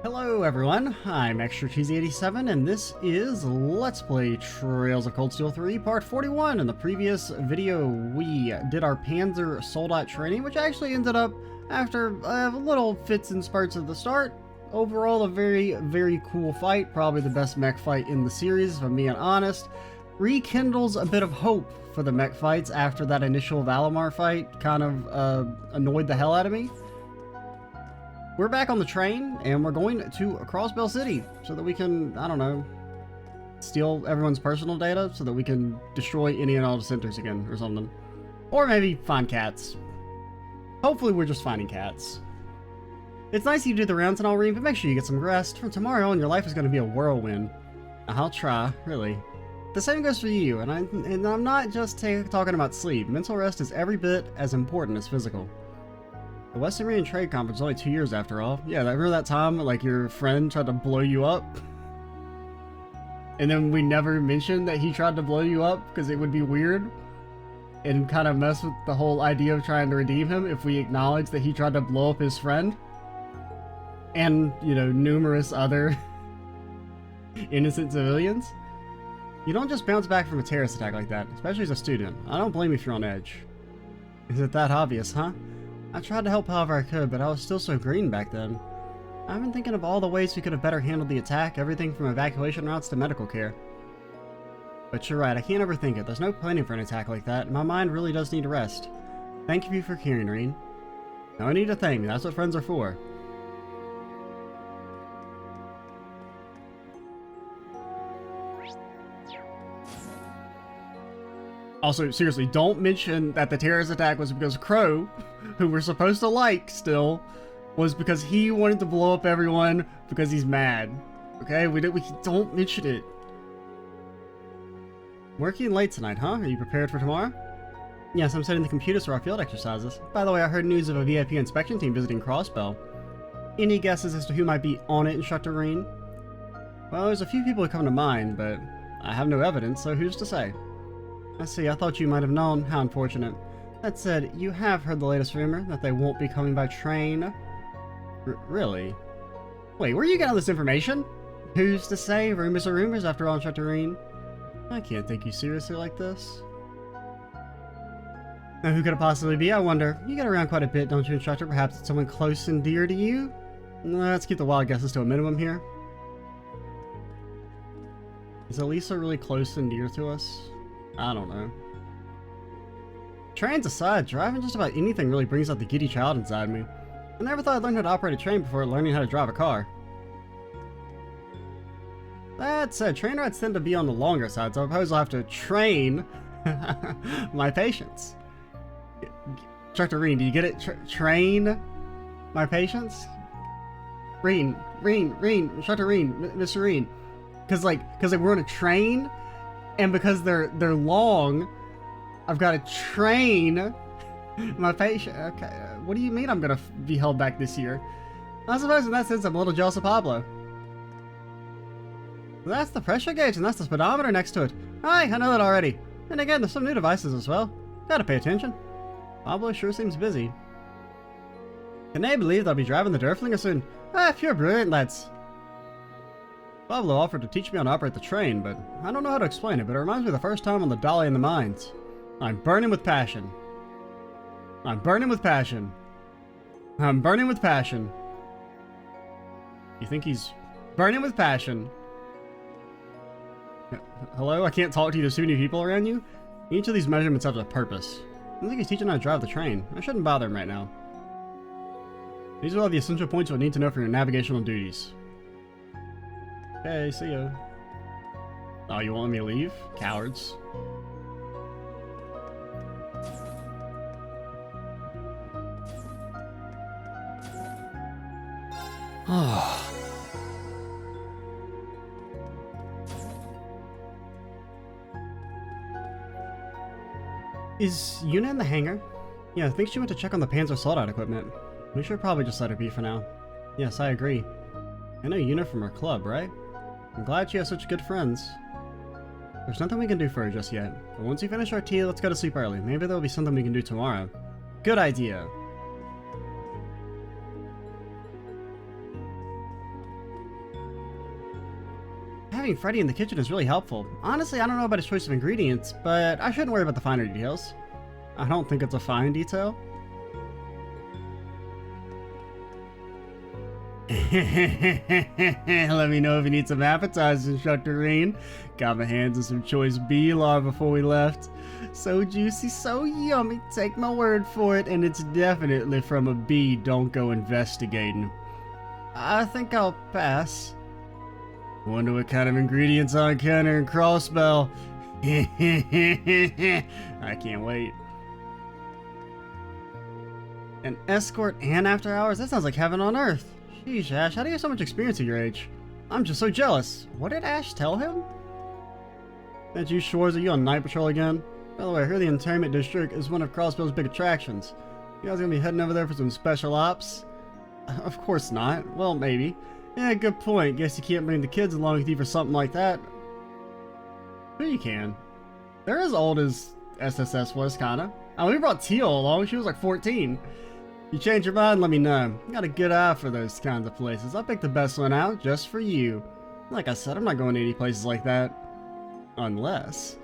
Hello everyone, I'm Extra Cheesy 87 and this is Let's Play Trails of Cold Steel 3 Part 41. In the previous video we did our Panzer Soldat training, which actually ended up, after little fits and spurts at the start, overall a very cool fight, probably the best mech fight in the series if I'm being honest. Rekindles a bit of hope for the mech fights after that initial Valimar fight kind of annoyed the hell out of me. We're back on the train, and we're going to Crossbell City, so that we can, I don't know, steal everyone's personal data, so that we can destroy any and all dissenters again, or something. Or maybe find cats. Hopefully we're just finding cats. It's nice you do the rounds and all, Reem, but make sure you get some rest. From tomorrow on, your life is going to be a whirlwind. I'll try, really. The same goes for you, and I'm not just talking about sleep. Mental rest is every bit as important as physical. The West Indian Trade Conference is only 2 years after all. Yeah, remember that time like your friend tried to blow you up? And then we never mentioned that he tried to blow you up because it would be weird and kind of mess with the whole idea of trying to redeem him if we acknowledge that he tried to blow up his friend. And, you know, numerous other innocent civilians. You don't just bounce back from a terrorist attack like that, especially as a student. I don't blame you if you're on edge. Is it that obvious, huh? I tried to help however I could, but I was still so green back then. I've been thinking of all the ways we could have better handled the attack, everything from evacuation routes to medical care. But you're right, I can't overthink it. There's no planning for an attack like that, and my mind really does need a rest. Thank you for caring, Reen. No need to thank me, that's what friends are for. Also, seriously, don't mention that the terrorist attack was because Crow, who we're supposed to like still, was because he wanted to blow up everyone because he's mad. Okay, we don't mention it. Working late tonight, huh? Are you prepared for tomorrow? Yes, I'm setting the computers for our field exercises. By the way, I heard news of a VIP inspection team visiting Crossbell. Any guesses as to who might be on it, Instructor Reen? Well, there's a few people who come to mind, but I have no evidence, so who's to say? I see, I thought you might have known. How unfortunate. That said, you have heard the latest rumor that they won't be coming by train. Really? Wait, where are you getting all this information? Who's to say? Rumors are rumors after all, Instructor Reen. I can't take you seriously like this. Now, who could it possibly be, I wonder? You get around quite a bit, don't you, Instructor? Perhaps it's someone close and dear to you? Let's keep the wild guesses to a minimum here. Is Elisa really close and dear to us? I don't know. Trains aside, driving just about anything really brings out the giddy child inside me. I never thought I'd learn how to operate a train before learning how to drive a car. That said, train rides tend to be on the longer side, so I suppose I'll have to train my patience. Instructor Reen, do you get it? Train my patience? Reen, Instructor Reen, Mr. Reen. Because we're on a train, and because they're long, I've got to train my patient. Okay, what do you mean I'm gonna be held back this year? I suppose in that sense I'm a little jealous of Pablo. That's the pressure gauge and that's the speedometer next to it. Hi, I know that already. And again, there's some new devices as well. Gotta pay attention. Pablo sure seems busy. Can they believe they'll be driving the Derfflinger soon? Ah, pure brilliant, lads. Pablo offered to teach me how to operate the train, but I don't know how to explain it, but it reminds me of the first time on the Dolly in the Mines. I'm burning with passion. I'm burning with passion. I'm burning with passion. You think he's burning with passion? Hello? I can't talk to you, there's too many people around you? Each of these measurements have a purpose. I think he's teaching how to drive the train. I shouldn't bother him right now. These are all the essential points you'll need to know for your navigational duties. Okay, see ya. Oh, you want me to leave? Cowards. Is Yuna in the hangar? Yeah, I think she went to check on the Panzer Soldat equipment. We should probably just let her be for now. Yes, I agree. I know Yuna from her club, right? I'm glad she has such good friends. There's nothing we can do for her just yet, but once we finish our tea, let's go to sleep early. Maybe there'll be something we can do tomorrow. Good idea. Having Freddy in the kitchen is really helpful. Honestly, I don't know about his choice of ingredients, but I shouldn't worry about the finer details. I don't think it's a fine detail. Let me know if you need some appetizers, Instructor Rain. Got my hands on some choice bee larvae before we left. So juicy, so yummy, take my word for it, and it's definitely from a bee. Don't go investigating. I think I'll pass. Wonder what kind of ingredients I'll encounter in Crossbell. I can't wait. An escort and after hours? That sounds like heaven on earth. Sheesh, Ash, how do you have so much experience at your age? I'm just so jealous. What did Ash tell him? That you Shores, are you on night patrol again? By the way, I heard the Interment District is one of Crossbell's big attractions. You guys gonna be heading over there for some special ops? Of course not. Well, maybe. Yeah, good point. Guess you can't bring the kids along with you for something like that. Sure you can. They're as old as SSS was, kinda. Oh, we brought Teal along. She was like 14. You change your mind, let me know. Got a good eye for those kinds of places. I'll pick the best one out just for you. Like I said, I'm not going to any places like that. Unless...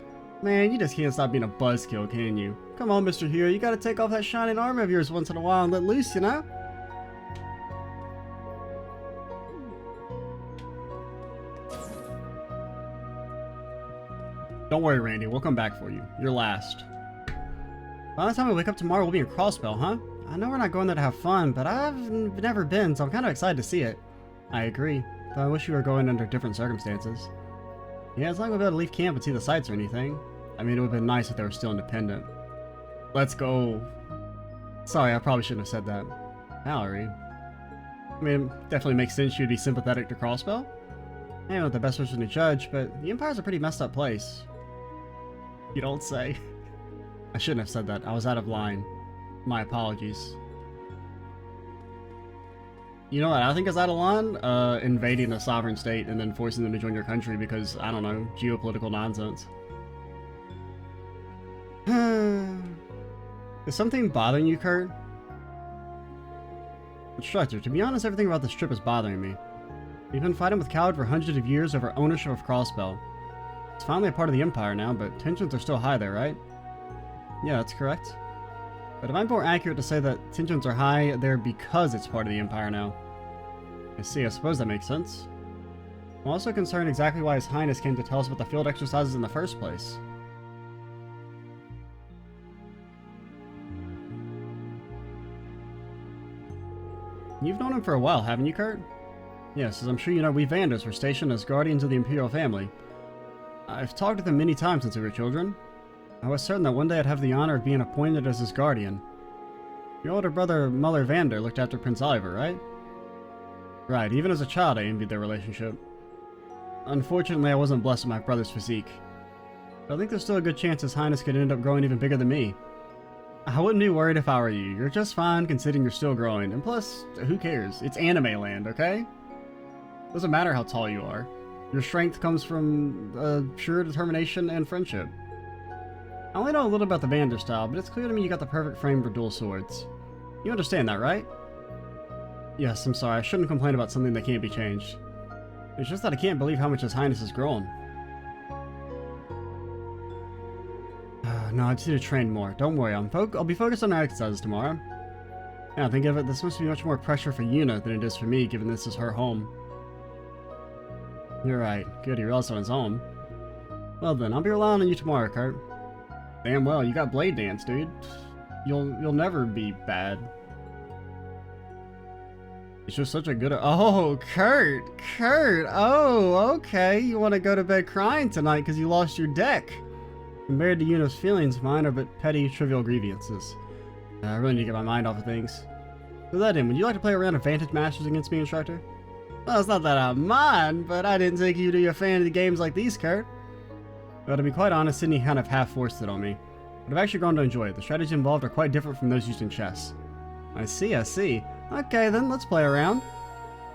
Man, you just can't stop being a buzzkill, can you? Come on, Mr. Hero, you gotta take off that shining armor of yours once in a while and let loose, you know? Don't worry, Randy, we'll come back for you. You're last. By the time we wake up tomorrow, we'll be in Crossbell, huh? I know we're not going there to have fun, but I've never been, so I'm kind of excited to see it. I agree, though I wish we were going under different circumstances. Yeah, it's not like we'll be able to leave camp and see the sights or anything. I mean, it would have been nice if they were still independent. Let's go. Sorry, I probably shouldn't have said that. Mallory. I mean, it definitely makes sense you'd be sympathetic to Crossbell. I'm not the best person to judge, but the Empire's a pretty messed up place. You don't say. I shouldn't have said that. I was out of line. My apologies. You know what I think is out of line? Invading a sovereign state and then forcing them to join your country because, I don't know, geopolitical nonsense. Is something bothering you, Kurt? Instructor, to be honest, everything about this trip is bothering me. We've been fighting with Coward for hundreds of years over ownership of Crossbell. It's finally a part of the Empire now, but tensions are still high there, right? Yeah, that's correct. But it might be more accurate to say that tensions are high there because it's part of the Empire now. I see, I suppose that makes sense. I'm also concerned exactly why His Highness came to tell us about the field exercises in the first place. You've known him for a while, haven't you, Kurt? Yes, as I'm sure you know, we Vanders were stationed as guardians of the Imperial family. I've talked with him many times since we were children. I was certain that one day I'd have the honor of being appointed as his guardian. Your older brother, Muller Vander, looked after Prince Oliver, right? Right, even as a child I envied their relationship. Unfortunately, I wasn't blessed with my brother's physique. But I think there's still a good chance His Highness could end up growing even bigger than me. I wouldn't be worried if I were you. You're just fine considering you're still growing. And plus, who cares? It's anime land, okay? Doesn't matter how tall you are. Your strength comes from pure determination and friendship. I only know a little about the Vander style, but it's clear to me you got the perfect frame for dual swords. You understand that, right? Yes, I'm sorry. I shouldn't complain about something that can't be changed. It's just that I can't believe how much His Highness has grown. No, I just need to train more. Don't worry, I'll be focused on our exercises tomorrow. Yeah, think of it, this must be much more pressure for Yuna than it is for me, given this is her home. You're right. Good, he realized on his home. Well then, I'll be relying on you tomorrow, Kurt. Damn well, you got Blade Dance, dude. You'll never be bad. It's just such a good... Oh, Kurt! Oh, okay. You want to go to bed crying tonight because you lost your deck. Compared to Yuna's feelings, mine are but petty, trivial grievances. I really need to get my mind off of things. To that end, would you like to play a round of Vantage Masters against me, Instructor? Well, it's not that I mind, but I didn't think you'd be a fan of the games like these, Kurt. Well, to be quite honest, Sydney kind of half-forced it on me. But I've actually grown to enjoy it. The strategies involved are quite different from those used in chess. I see. Okay, then, let's play around.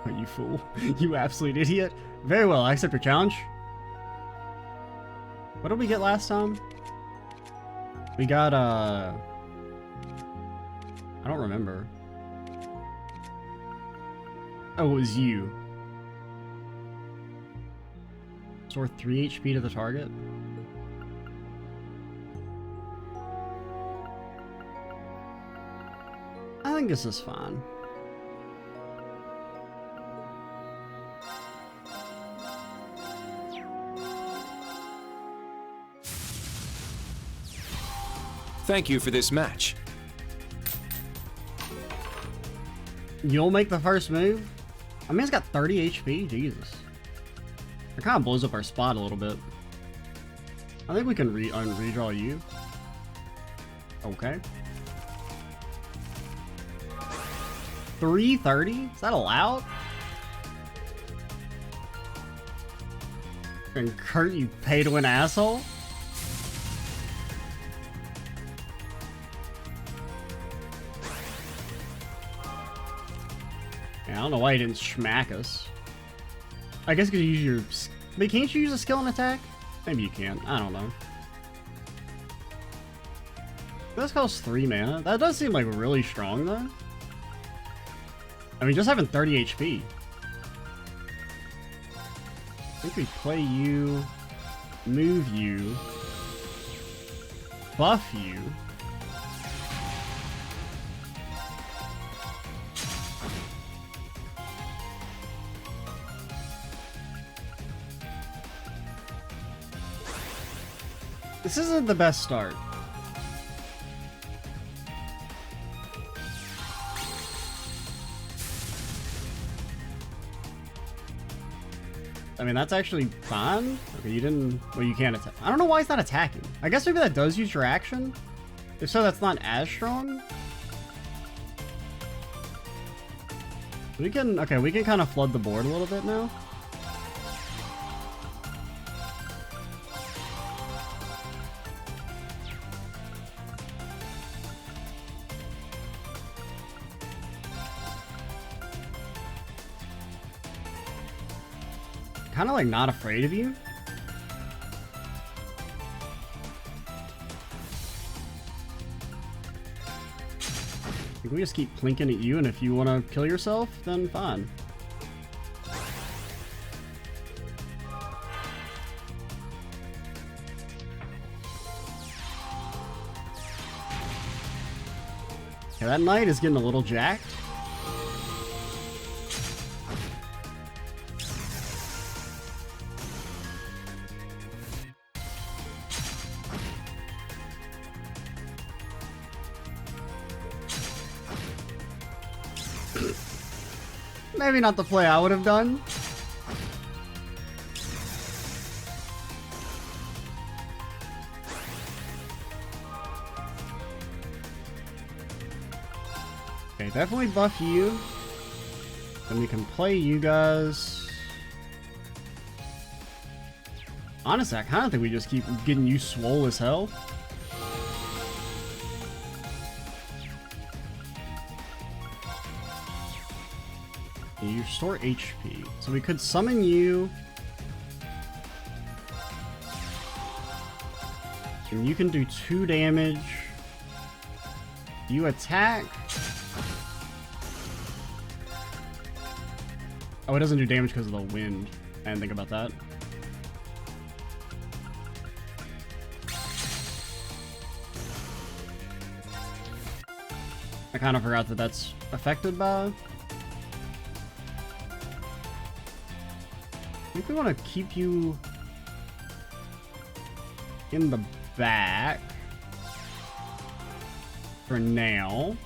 Oh, you fool. You absolute idiot. Very well, I accept your challenge. What did we get last time? We got, I don't remember. Oh, it was you. Restore 3 HP to the target. I think this is fine. Thank you for this match. You'll make the first move? I mean, it's got 30 HP. Jesus. It kind of blows up our spot a little bit. I think we can redraw you. Okay. 330? Is that allowed? And Kurt, you pay to win asshole? Yeah, I don't know why he didn't smack us. I guess because you use your... But can't you use a skill and attack? Maybe you can. I don't know. This costs 3 mana. That does seem like really strong though. I mean, just having 30 HP. I think we play you, move you, buff you. This isn't the best start. I mean, that's actually fine. Okay, you didn't... Well, you can't attack. I don't know why he's not attacking. I guess maybe that does use your action. If so, that's not as strong. We can... Okay, we can kind of flood the board a little bit now. Kind of like not afraid of you. I think we just keep plinking at you, and if you want to kill yourself, then fine. Okay, that knight is getting a little jacked. Maybe not the play I would have done. Okay, definitely buff you. Then we can play you guys. Honestly, I kind of think we just keep getting you swole as hell. You restore HP. So we could summon you. And you can do 2 damage. You attack. Oh, it doesn't do damage because of the wind. I didn't think about that. I kind of forgot that that's affected by... I think we want to keep you in the back for now.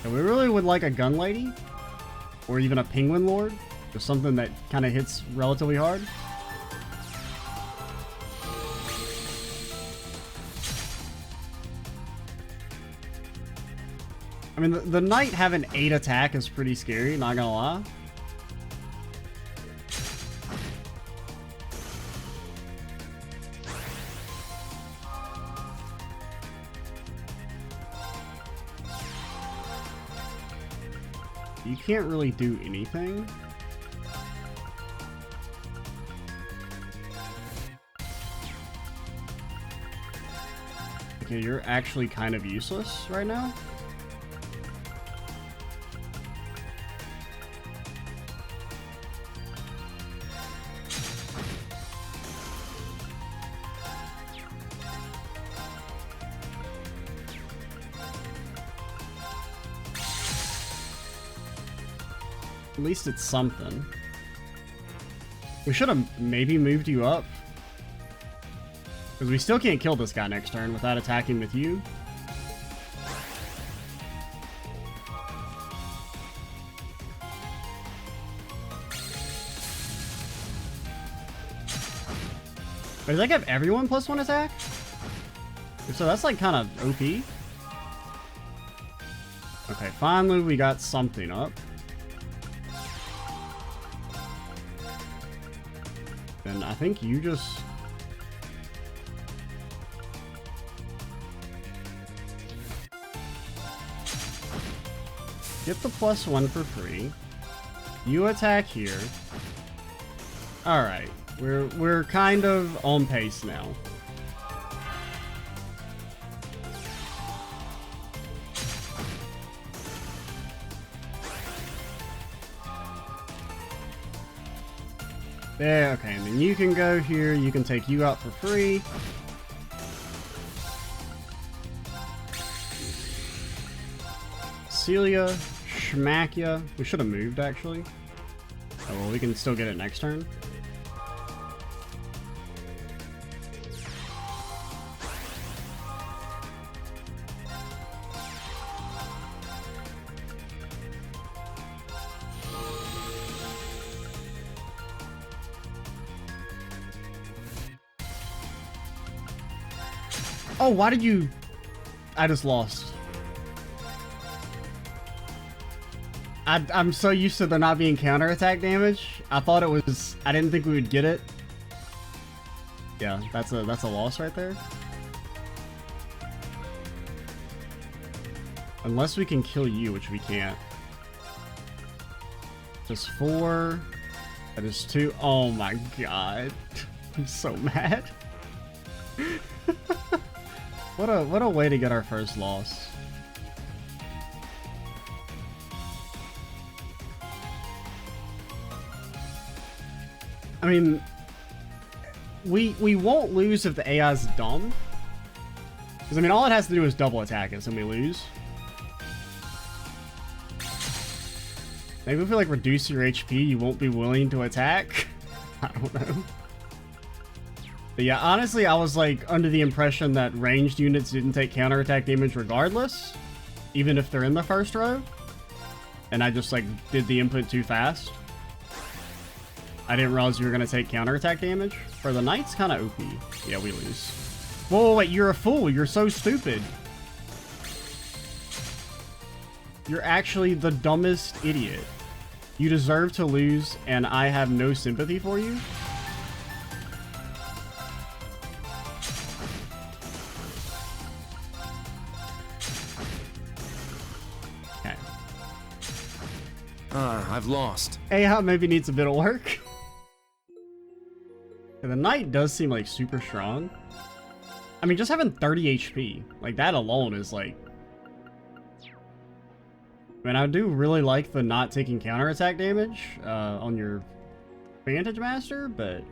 And we really would like a gun lady or even a penguin lord, just something that kind of hits relatively hard. I mean, the knight having 8 attack is pretty scary, not gonna lie. You can't really do anything. Okay, you're actually kind of useless right now. At least it's something. We should have maybe moved you up. Because we still can't kill this guy next turn without attacking with you. Wait, does that give everyone +1 attack? So that's like kind of OP. Okay, finally we got something up. Then I think you just... get the +1 for free. You attack here. Alright, we're kind of on pace now. There, okay, and then you can go here, you can take you out for free. Celia, Schmack we should have moved actually. Oh well, we can still get it next turn. Oh, why did you... I just lost. I'm so used to there not being counterattack damage. I thought it was... I didn't think we would get it. Yeah, that's a loss right there. Unless we can kill you, which we can't. Just 4. That is 2. Oh my god. I'm so mad. What a way to get our first loss. I mean, we won't lose if the AI is dumb. Because I mean, all it has to do is double attack us and we lose. Maybe if we like reduce your HP, you won't be willing to attack. I don't know. But yeah, honestly, I was like under the impression that ranged units didn't take counterattack damage regardless, even if they're in the first row. And I just like did the input too fast. I didn't realize you were going to take counterattack damage. For the Knights, kind of OP. Yeah, we lose. Whoa, wait, you're a fool. You're so stupid. You're actually the dumbest idiot. You deserve to lose, and I have no sympathy for you. Okay. I've lost. AI maybe needs a bit of work. The Knight does seem like super strong. I mean, just having 30 HP, like that alone is like... I mean, I do really like the not taking counterattack damage on your Vantage Master, but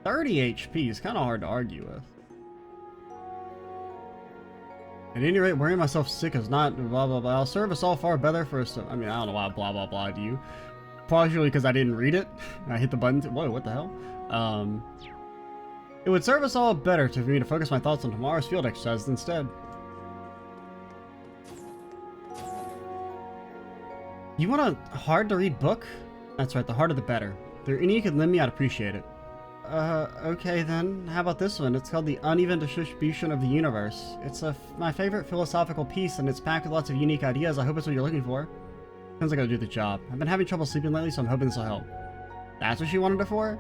30 HP is kind of hard to argue with. At any rate, wearing myself sick is not blah blah blah. I'll serve us all far better for us to... I mean, I don't know why blah blah blah to you. Partially because I didn't read it. I hit the button. Whoa, what the hell? It would serve us all better for me to focus my thoughts on tomorrow's field exercises instead. You want a hard-to-read book? That's right, the harder the better. If there are any you could lend me, I'd appreciate it. Okay then. How about this one? It's called The Uneven Distribution of the Universe. It's my favorite philosophical piece, and it's packed with lots of unique ideas. I hope it's what you're looking for. Sounds like I'll do the job. I've been having trouble sleeping lately, so I'm hoping this will help. That's what she wanted it for?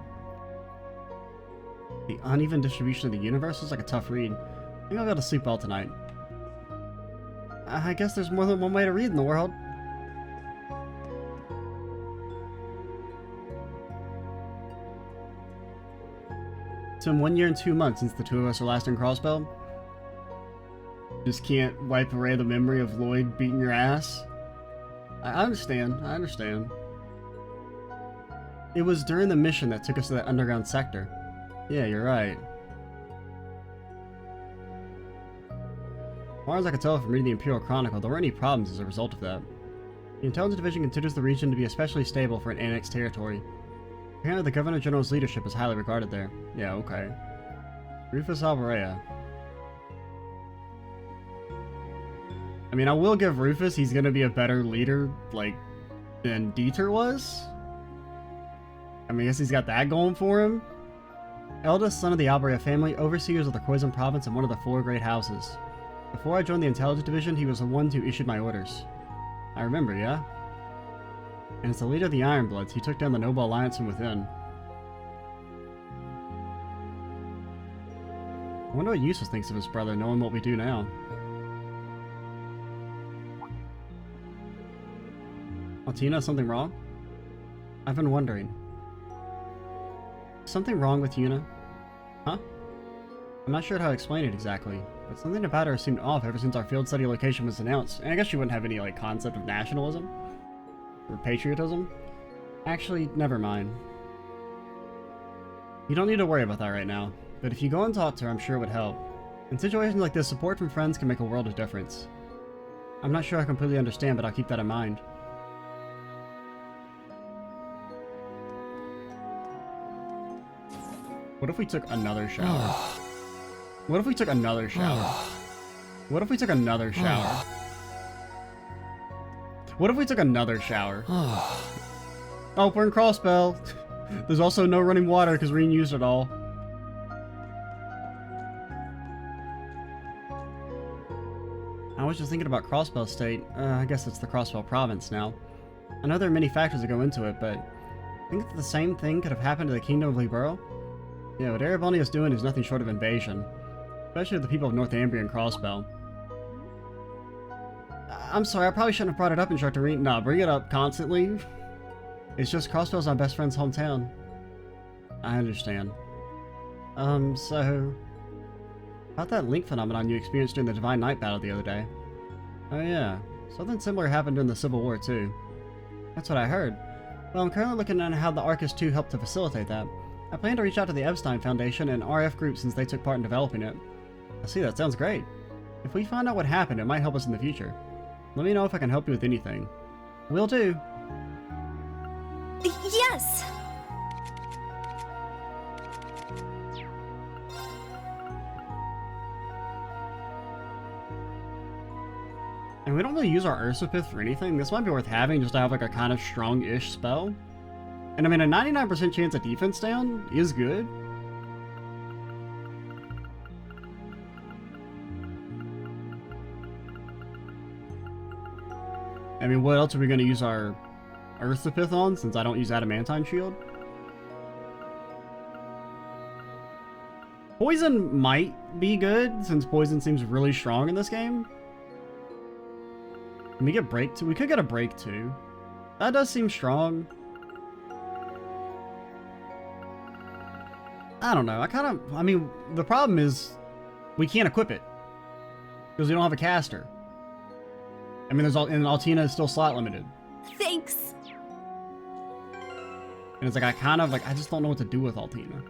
The Uneven Distribution of the Universe is like a tough read. Maybe I'll be able to sleep well tonight. I guess there's more than one way to read in the world. It's been 1 year and 2 months since the two of us are last in Crossbell. Just can't wipe away the memory of Lloyd beating your ass. I understand. I understand. It was during the mission that took us to that underground sector. Yeah, you're right. As far as I can tell from reading the Imperial Chronicle, there weren't any problems as a result of that. The Intelligence Division considers the region to be especially stable for an annexed territory. Apparently the Governor General's leadership is highly regarded there. Yeah, okay. Rufus Alvarez. I mean, I will give Rufus, he's gonna be a better leader, like, than Dieter was. I mean, I guess he's got that going for him. Eldest son of the Alvarez family, overseers of the Khoisan province and one of the 4 great houses. Before I joined the Intelligence Division, he was the one who issued my orders. I remember, yeah? And as the leader of the Ironbloods, he took down the Noble Alliance from within. I wonder what Eustace thinks of his brother, knowing what we do now. Altina, something wrong? I've been wondering. Is something wrong with Yuna? Huh? I'm not sure how to explain it exactly, but something about her seemed off ever since our field study location was announced, and I guess she wouldn't have any, like, concept of nationalism? Or patriotism? Actually, never mind. You don't need to worry about that right now, but if you go and talk to her, I'm sure it would help. In situations like this, support from friends can make a world of difference. I'm not sure I completely understand, but I'll keep that in mind. What if we took another shower? What if we took another shower? What if we took another shower? What if we took another shower? Oh, we're in Crossbell. There's also no running water because Reen used it all. I was just thinking about Crossbell State. I guess it's the Crossbell Province now. I know there are many factors that go into it, but I think that the same thing could have happened to the Kingdom of Libero. Yeah, what Erebony is doing is nothing short of invasion. Especially the people of Northumbria and Crossbell. I'm sorry, I probably shouldn't have brought it up in Charterine. Nah, bring it up constantly. It's just Crossbell's my best friend's hometown. I understand. So... about that link phenomenon you experienced during the Divine Knight battle the other day. Oh yeah, something similar happened during the Civil War too. That's what I heard. Well, I'm currently looking at how the Orkias 2 helped to facilitate that. I plan to reach out to the Epstein Foundation and RF Group since they took part in developing it. I see, that sounds great. If we find out what happened, it might help us in the future. Let me know if I can help you with anything. Will do. Yes! And we don't really use our Ursapith for anything. This might be worth having just to have like a kind of strong-ish spell. And I mean, a 99% chance of defense down is good. I mean, what else are we going to use our Ursapith on, since I don't use Adamantine Shield? Poison might be good, since Poison seems really strong in this game. Can we get Break 2? We could get a Break 2. That does seem strong. I don't know. I mean, the problem is we can't equip it because we don't have a caster. I mean, and Altina is still slot limited. Thanks. And it's like, I just don't know what to do with Altina.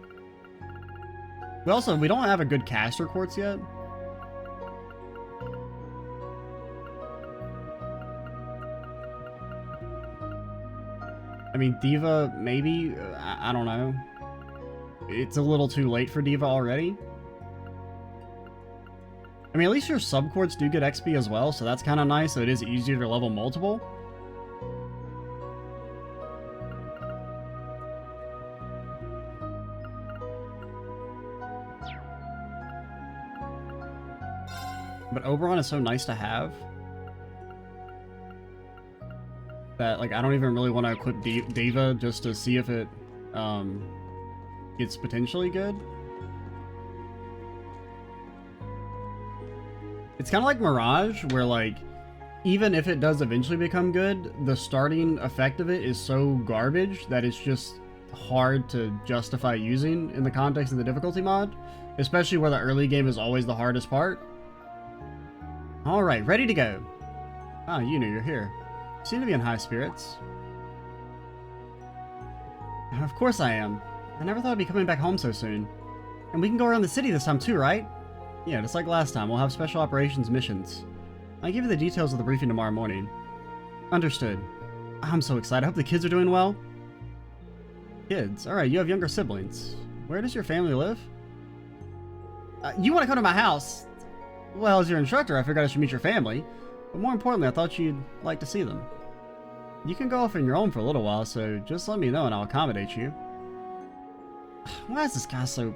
We don't have a good caster quartz yet. I mean, Diva, maybe? I don't know. It's a little too late for Diva already. I mean, at least your subquarts do get XP as well, so that's kind of nice, so it is easier to level multiple. But Oberon is so nice to have that, like, I don't even really want to equip Diva just to see if it, it's potentially good. It's kind of like Mirage, where, like, even if it does eventually become good, the starting effect of it is so garbage that it's just hard to justify using in the context of the difficulty mod, especially where the early game is always the hardest part. Alright, ready to go. Ah, you knew you're here. You seem to be in high spirits. Of course I am. I never thought I'd be coming back home so soon. And we can go around the city this time too, right? Yeah, just like last time, we'll have special operations missions. I'll give you the details of the briefing tomorrow morning. Understood. I'm so excited. I hope the kids are doing well. Kids? Alright, you have younger siblings. Where does your family live? You want to come to my house? Well, as your instructor, I figured I should meet your family. But more importantly, I thought you'd like to see them. You can go off on your own for a little while, so just let me know and I'll accommodate you. Why is this guy so...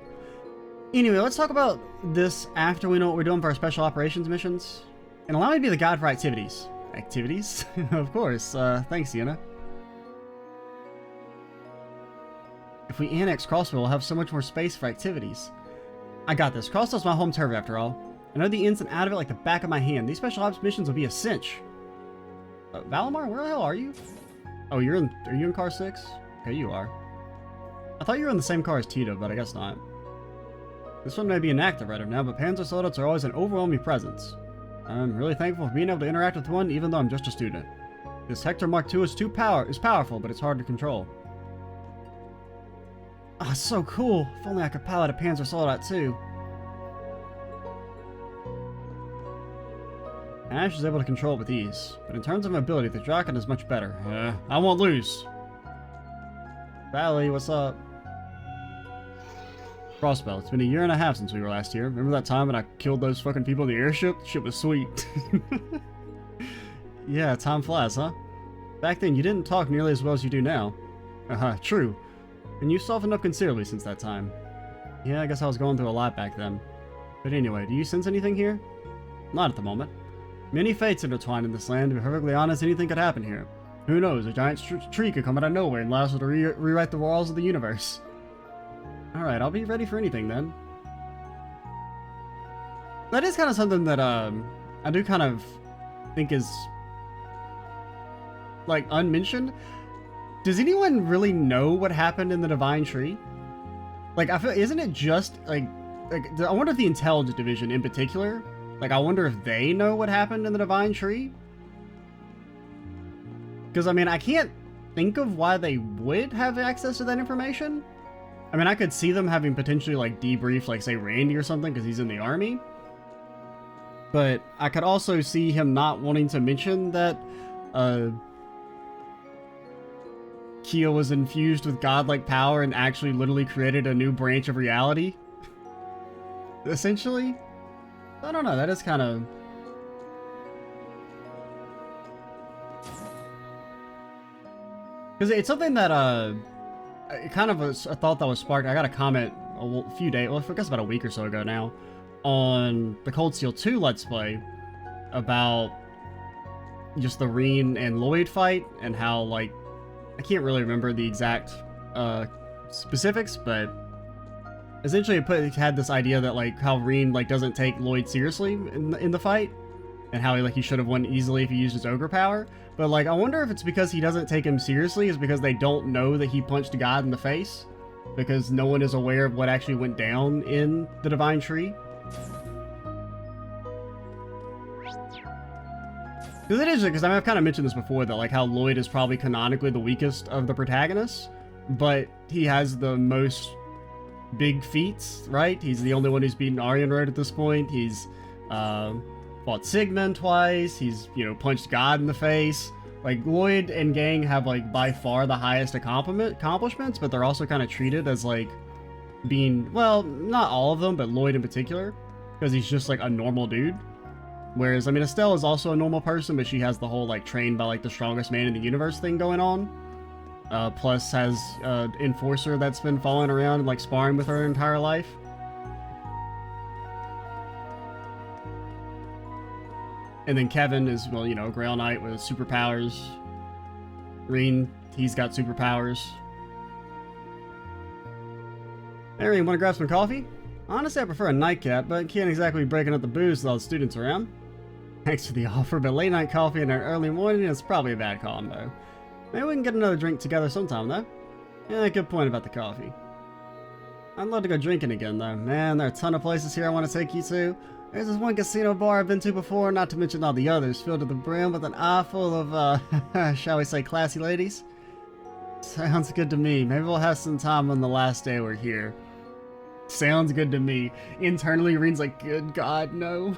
Anyway, let's talk about this after we know what we're doing for our special operations missions. And allow me to be the guide for activities. Activities? Of course. Thanks, Sienna. If we annex Crossville, we'll have so much more space for activities. I got this. Crossville's my home turf, after all. I know the ins and out of it like the back of my hand. These special ops missions will be a cinch. Valimar, where the hell are you? Oh, are you in car 6? Okay, you are. I thought you were in the same car as Tito, but I guess not. This one may be inactive right now, but Panzer soldiers are always an overwhelming presence. I'm really thankful for being able to interact with one, even though I'm just a student. This Hector Mark II is powerful, but it's hard to control. Ah, oh, so cool! If only I could pilot a Panzer Soldat too. Ash is able to control it with ease, but in terms of mobility, the Draken is much better. I won't lose. Valley, what's up? Crossbell, it's been 1.5 years since we were last here. Remember that time when I killed those fucking people in the airship? The shit was sweet. Yeah, time flies, huh? Back then, you didn't talk nearly as well as you do now. True. And you've softened up considerably since that time. Yeah, I guess I was going through a lot back then. But anyway, do you sense anything here? Not at the moment. Many fates intertwined in this land. To be perfectly honest, anything could happen here. Who knows, a giant tree could come out of nowhere and allow us to rewrite the walls of the universe. Alright, I'll be ready for anything then. That is kind of something that I do kind of think is like unmentioned. Does anyone really know what happened in the Divine Tree? Like, I feel, isn't it just like I wonder if the Intelligence Division in particular, like, I wonder if they know what happened in the Divine Tree? Because, I mean, I can't think of why they would have access to that information. I mean, I could see them having potentially, like, debriefed, like, say, Randy or something, because he's in the army. But I could also see him not wanting to mention that, Kia was infused with godlike power and actually literally created a new branch of reality. Essentially. I don't know, that is kind of... Because it's something that, kind of a thought that was sparked. I got a comment a few days, well, I guess about a week or so ago now, on the Cold Steel 2 Let's Play, about just the Reen and Lloyd fight, and how, like, I can't really remember the exact, specifics, but essentially it had this idea that, like, how Reen, like, doesn't take Lloyd seriously in the fight, and how he should have won easily if he used his ogre power. But, like, I wonder if it's because he doesn't take him seriously is because they don't know that he punched God in the face, because no one is aware of what actually went down in the Divine Tree. Because it is, because I mean, I've kind of mentioned this before, that, like, how Lloyd is probably canonically the weakest of the protagonists, but he has the most big feats, right? He's the only one who's beaten Aryan Road at this point. He's fought Sigmund twice. He's, you know, punched God in the face. Like, Lloyd and gang have, like, by far the highest accomplishments, but they're also kind of treated as, like, being, well, not all of them, but Lloyd in particular, because he's just, like, a normal dude. Whereas, I mean, Estelle is also a normal person, but she has the whole, like, trained by, like, the strongest man in the universe thing going on. Plus has Enforcer that's been following around and, like, sparring with her entire life. And then Kevin is, well, you know, Grail Knight with superpowers. Reen, he's got superpowers. Hey, Reen, wanna grab some coffee? Honestly, I prefer a nightcap, but can't exactly be breaking up the booze with all the students around. Thanks for the offer, but late night coffee and an early morning is probably a bad combo. Maybe we can get another drink together sometime, though. Yeah, good point about the coffee. I'd love to go drinking again, though. Man, there are a ton of places here I want to take you to. There's this one casino bar I've been to before, not to mention all the others, filled to the brim with an eye full of, shall we say, classy ladies. Sounds good to me. Maybe we'll have some time on the last day we're here. Sounds good to me. Internally, Reen's like, good God, no.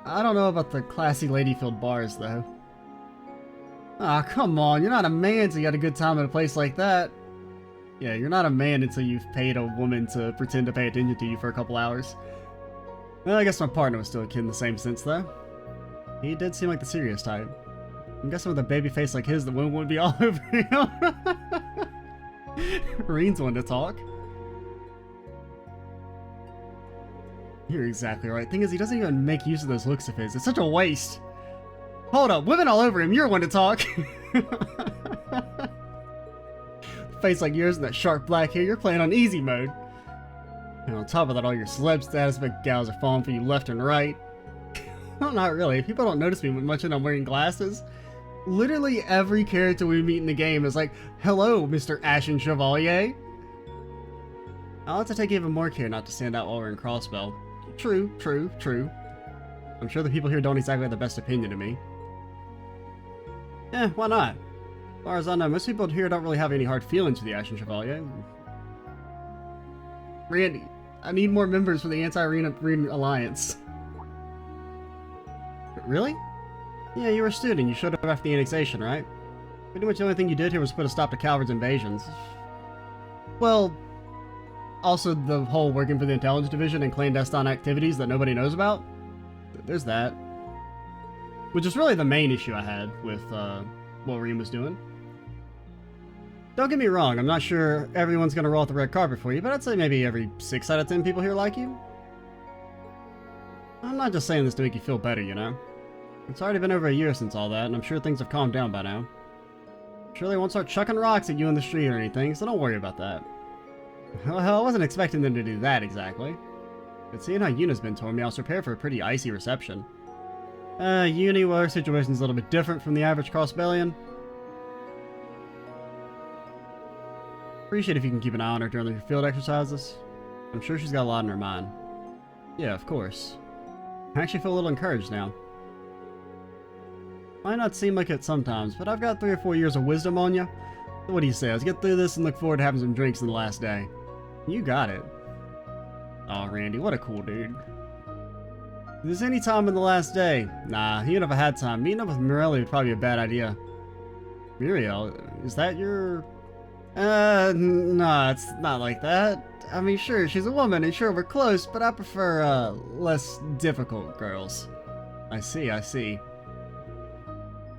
I don't know about the classy lady-filled bars, though. Aw, come on, you're not a man until you had a good time at a place like that. Yeah, you're not a man until you've paid a woman to pretend to pay attention to you for a couple hours. Well, I guess my partner was still a kid in the same sense, though. He did seem like the serious type. I'm guessing with a baby face like his, the women would be all over him. Reen's one to talk. You're exactly right. Thing is, he doesn't even make use of those looks of his. It's such a waste. Hold up, women all over him. You're one to talk. Face like yours and that sharp black hair, you're playing on easy mode. And on top of that, all your celeb status, big gals are falling for you left and right. Well, not really. People don't notice me much when I'm wearing glasses. Literally every character we meet in the game is like, hello, Mr. Ashen Chevalier. I'll have to take even more care not to stand out while we're in Crossbell. True, true, true. I'm sure the people here don't exactly have the best opinion of me. Eh, why not? As far as I know, most people here don't really have any hard feelings for the Ashen Chevalier. Randy, I need more members for the Anti-Arena Alliance. Really? Yeah, you were a student. You showed up after the annexation, right? Pretty much the only thing you did here was put a stop to Calvard's invasions. Well, also the whole working for the Intelligence Division and clandestine activities that nobody knows about. There's that. Which is really the main issue I had with what Reen was doing. Don't get me wrong, I'm not sure everyone's gonna roll out the red carpet for you, but I'd say maybe every 6 out of 10 people here like you. I'm not just saying this to make you feel better, you know? It's already been over a year since all that, and I'm sure things have calmed down by now. Sure they won't start chucking rocks at you in the street or anything, so don't worry about that. Well, I wasn't expecting them to do that exactly. But seeing how Yuna's been told me, I was prepared for a pretty icy reception. Uni, well, her situation's a little bit different from the average Crossbellian. Appreciate if you can keep an eye on her during your field exercises. I'm sure she's got a lot in her mind. Yeah, of course. I actually feel a little encouraged now. Might not seem like it sometimes, but I've got 3 or 4 years of wisdom on you. So what do you say? Let's get through this and look forward to having some drinks in the last day. You got it. Aw, Randy, what a cool dude. If there's any time in the last day, nah, even if I had time, meeting up with Morelli would probably be a bad idea. Muriel, is that your... nah, it's not like that. I mean, sure, she's a woman, and sure, we're close, but I prefer, less difficult girls. I see, I see.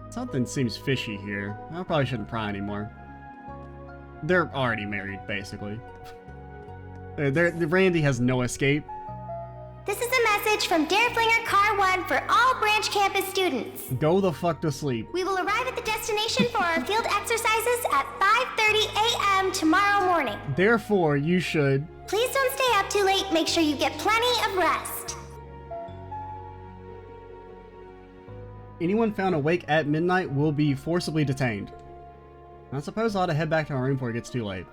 Something seems fishy here. I probably shouldn't pry anymore. They're already married, basically. Randy has no escape. This is a message from Derfflinger Car 1 for all branch campus students. Go the fuck to sleep. We will arrive at the destination for our field exercises at 5:30 a.m. tomorrow morning. Therefore, you should... Please don't stay up too late. Make sure you get plenty of rest. Anyone found awake at midnight will be forcibly detained. I suppose I ought to head back to my room before it gets too late.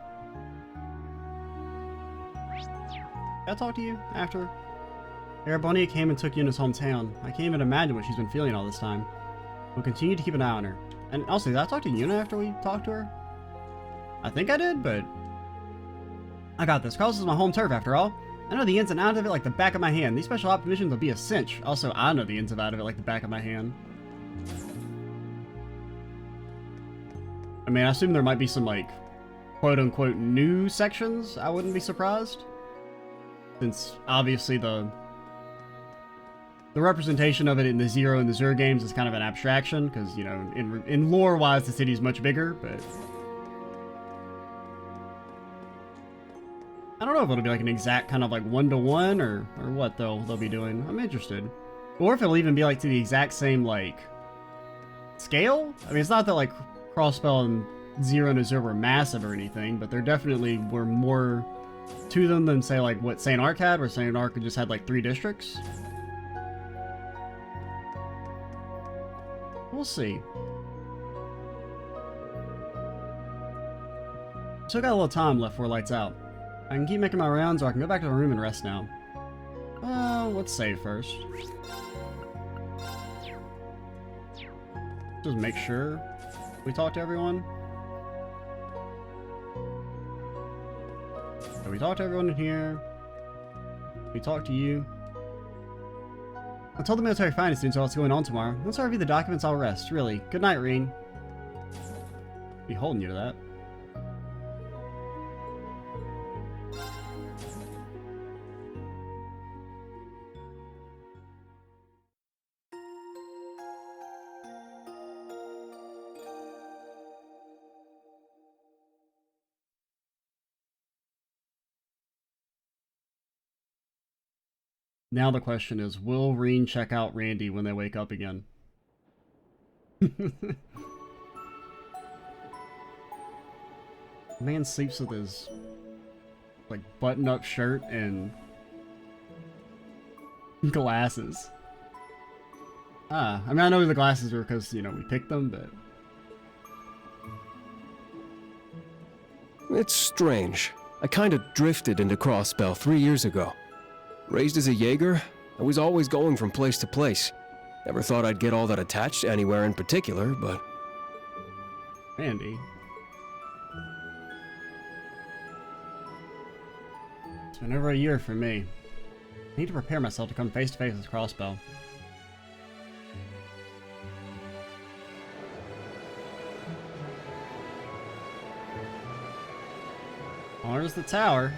Can I talk to you after? Arabonia came and took Yuna's hometown. I can't even imagine what she's been feeling all this time. We'll continue to keep an eye on her. And also, did I talk to Yuna after we talked to her? I think I did, but... I got this. Carlos is my home turf, after all. I know the ins and outs of it like the back of my hand. These special op missions will be a cinch. Also, I know the ins and outs of it like the back of my hand. I mean, I assume there might be some, like, quote-unquote new sections. I wouldn't be surprised. Since, obviously, the representation of it in the Zero and the Zur games is kind of an abstraction, because, you know, in lore-wise, the city's much bigger, but... I don't know if it'll be like an exact kind of like one-to-one, or what they'll be doing. I'm interested. Or if it'll even be like to the exact same, like, scale? I mean, it's not that, like, Crossbell and Zero and Azure were massive or anything, but there definitely were more to them than, say, like, what St. Arc had, where St. Arc just had, like, 3 districts. We'll see. Still got a little time left before it lights out. I can keep making my rounds, or I can go back to my room and rest now. Let's save first. Just make sure we talk to everyone. So we talk to everyone in here. We talk to you. I told the military finance students what's going on tomorrow. Once I review the documents, I'll rest. Really. Good night, Reen. Be holding you to that. Now the question is, will Reen check out Randy when they wake up again? Man sleeps with his, like, button-up shirt and glasses. I mean, I know the glasses are because, you know, we picked them, but... It's strange. I kind of drifted into Crossbell 3 years ago. Raised as a Jaeger, I was always going from place to place. Never thought I'd get all that attached to anywhere in particular, but... Randy. It's been over a year for me. I need to prepare myself to come face to face with Crossbell. Oh, there's the tower.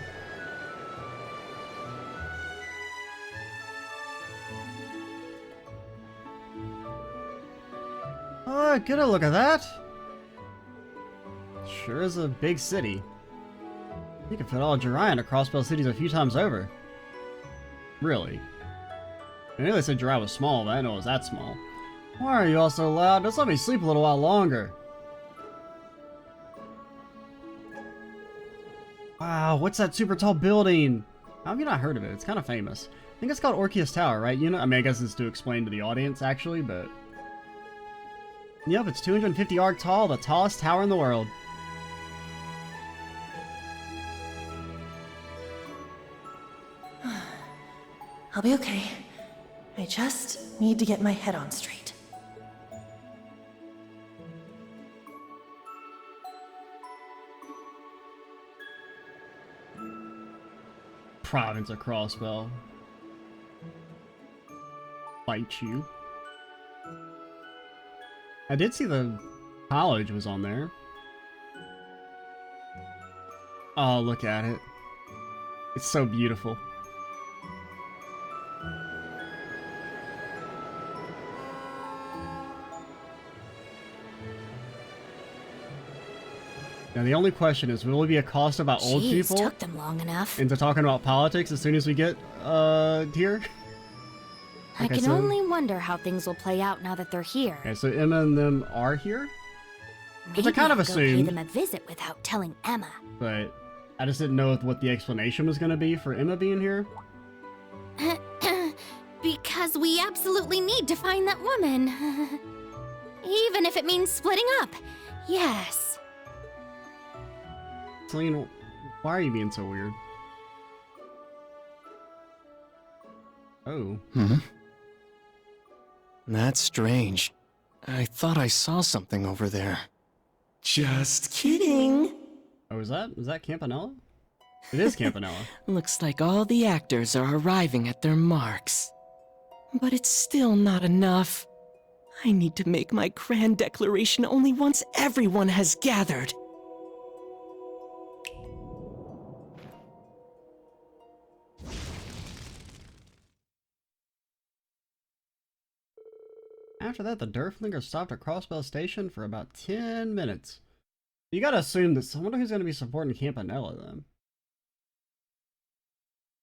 Oh, get a look at that! Sure is a big city. You can fit all of Jiraiya into Crossbell cities a few times over. Really? I knew they said Jiraiya was small, but I didn't know it was that small. Why are you all so loud? Just let me sleep a little while longer. Wow, what's that super tall building? How have you not heard of it? It's kind of famous. I think it's called Orkias Tower, right? You know, I mean, I guess it's to explain to the audience, actually, but... Yep, it's 250 arc tall, the tallest tower in the world. I'll be okay. I just need to get my head on straight. Province of Crossbell. Fight you. I did see the college was on there. Oh, look at it. It's so beautiful. Now the only question is, will it be a cost about old people took them long enough. into talking about politics as soon as we get here? I can only wonder how things will play out now that they're here. Okay, so Emma and them are here? Which I Maybe kind of I'll go assumed. pay them a visit without telling Emma. But I just didn't know what the explanation was going to be for Emma being here. Because we absolutely need to find that woman. Even if it means splitting up. Yes. Celine, why are you being so weird? Oh. That's strange. I thought I saw something over there. Just kidding. Oh, is that Campanella? It is Campanella. Looks like all the actors are arriving at their marks. But it's still not enough. I need to make my grand declaration only once everyone has gathered. After that, the Derfflinger stopped at Crossbell Station for about 10 minutes. You gotta assume that I wonder who's gonna be supporting Campanella then.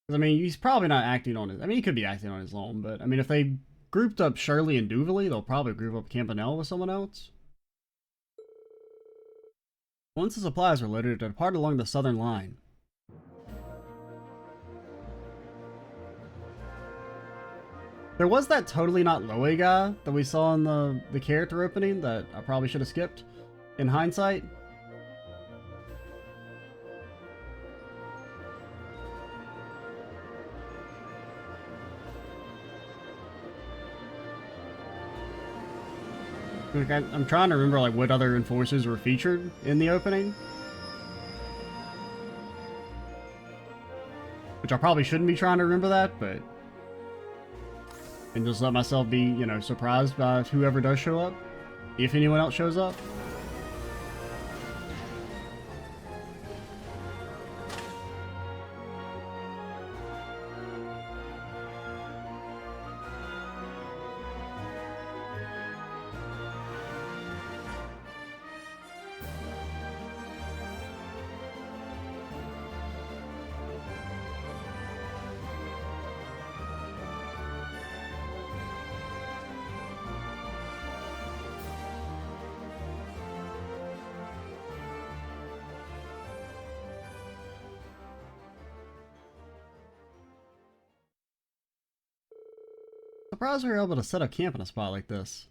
Because, I mean, he's probably not acting on his... I mean, he could be acting on his own, but, I mean, if they grouped up Shirley and Duvally, they'll probably group up Campanella with someone else. Once the supplies were loaded, it departed along the southern line. There was that totally not Loe guy that we saw in the character opening that I probably should have skipped, in hindsight. Like, I'm trying to remember like what other enforcers were featured in the opening. Which I probably shouldn't be trying to remember that, but... And just let myself be, you know, surprised by whoever does show up. If anyone else shows up. Surprised we were able to set up camp in a spot like this.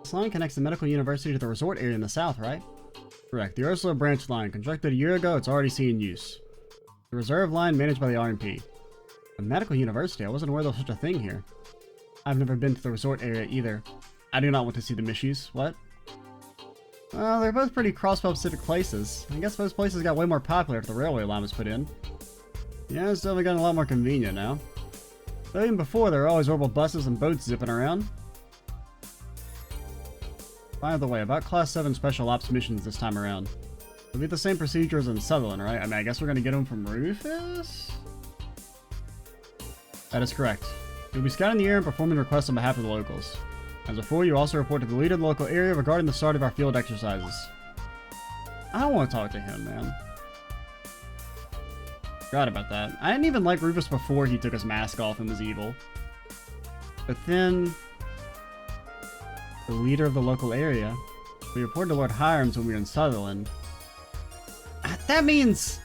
This line connects the medical university to the resort area in the south, right? Correct. The Ursula branch line, constructed a year ago, it's already seen use. The reserve line managed by the RMP. A medical university? I wasn't aware there was such a thing here. I've never been to the resort area either. I do not want to see the Mishies. What? Well, they're both pretty Crossbell-specific places. I guess both places got way more popular after the railway line was put in. Yeah, it's definitely gotten a lot more convenient now. But even before, there were always orbital buses and boats zipping around. By the way, about Class 7 Special Ops missions this time around. It'll be the same procedure as in Sutherland, right? I mean, I guess we're gonna get them from Rufus? That is correct. You'll be scouting the area and performing requests on behalf of the locals. As before, you also report to the leader of the local area regarding the start of our field exercises. I don't want to talk to him, man. Forgot about that. I didn't even like Rufus before he took his mask off and was evil. But then... the leader of the local area. We reported to Lord Hiram's when we were in Sutherland. That means...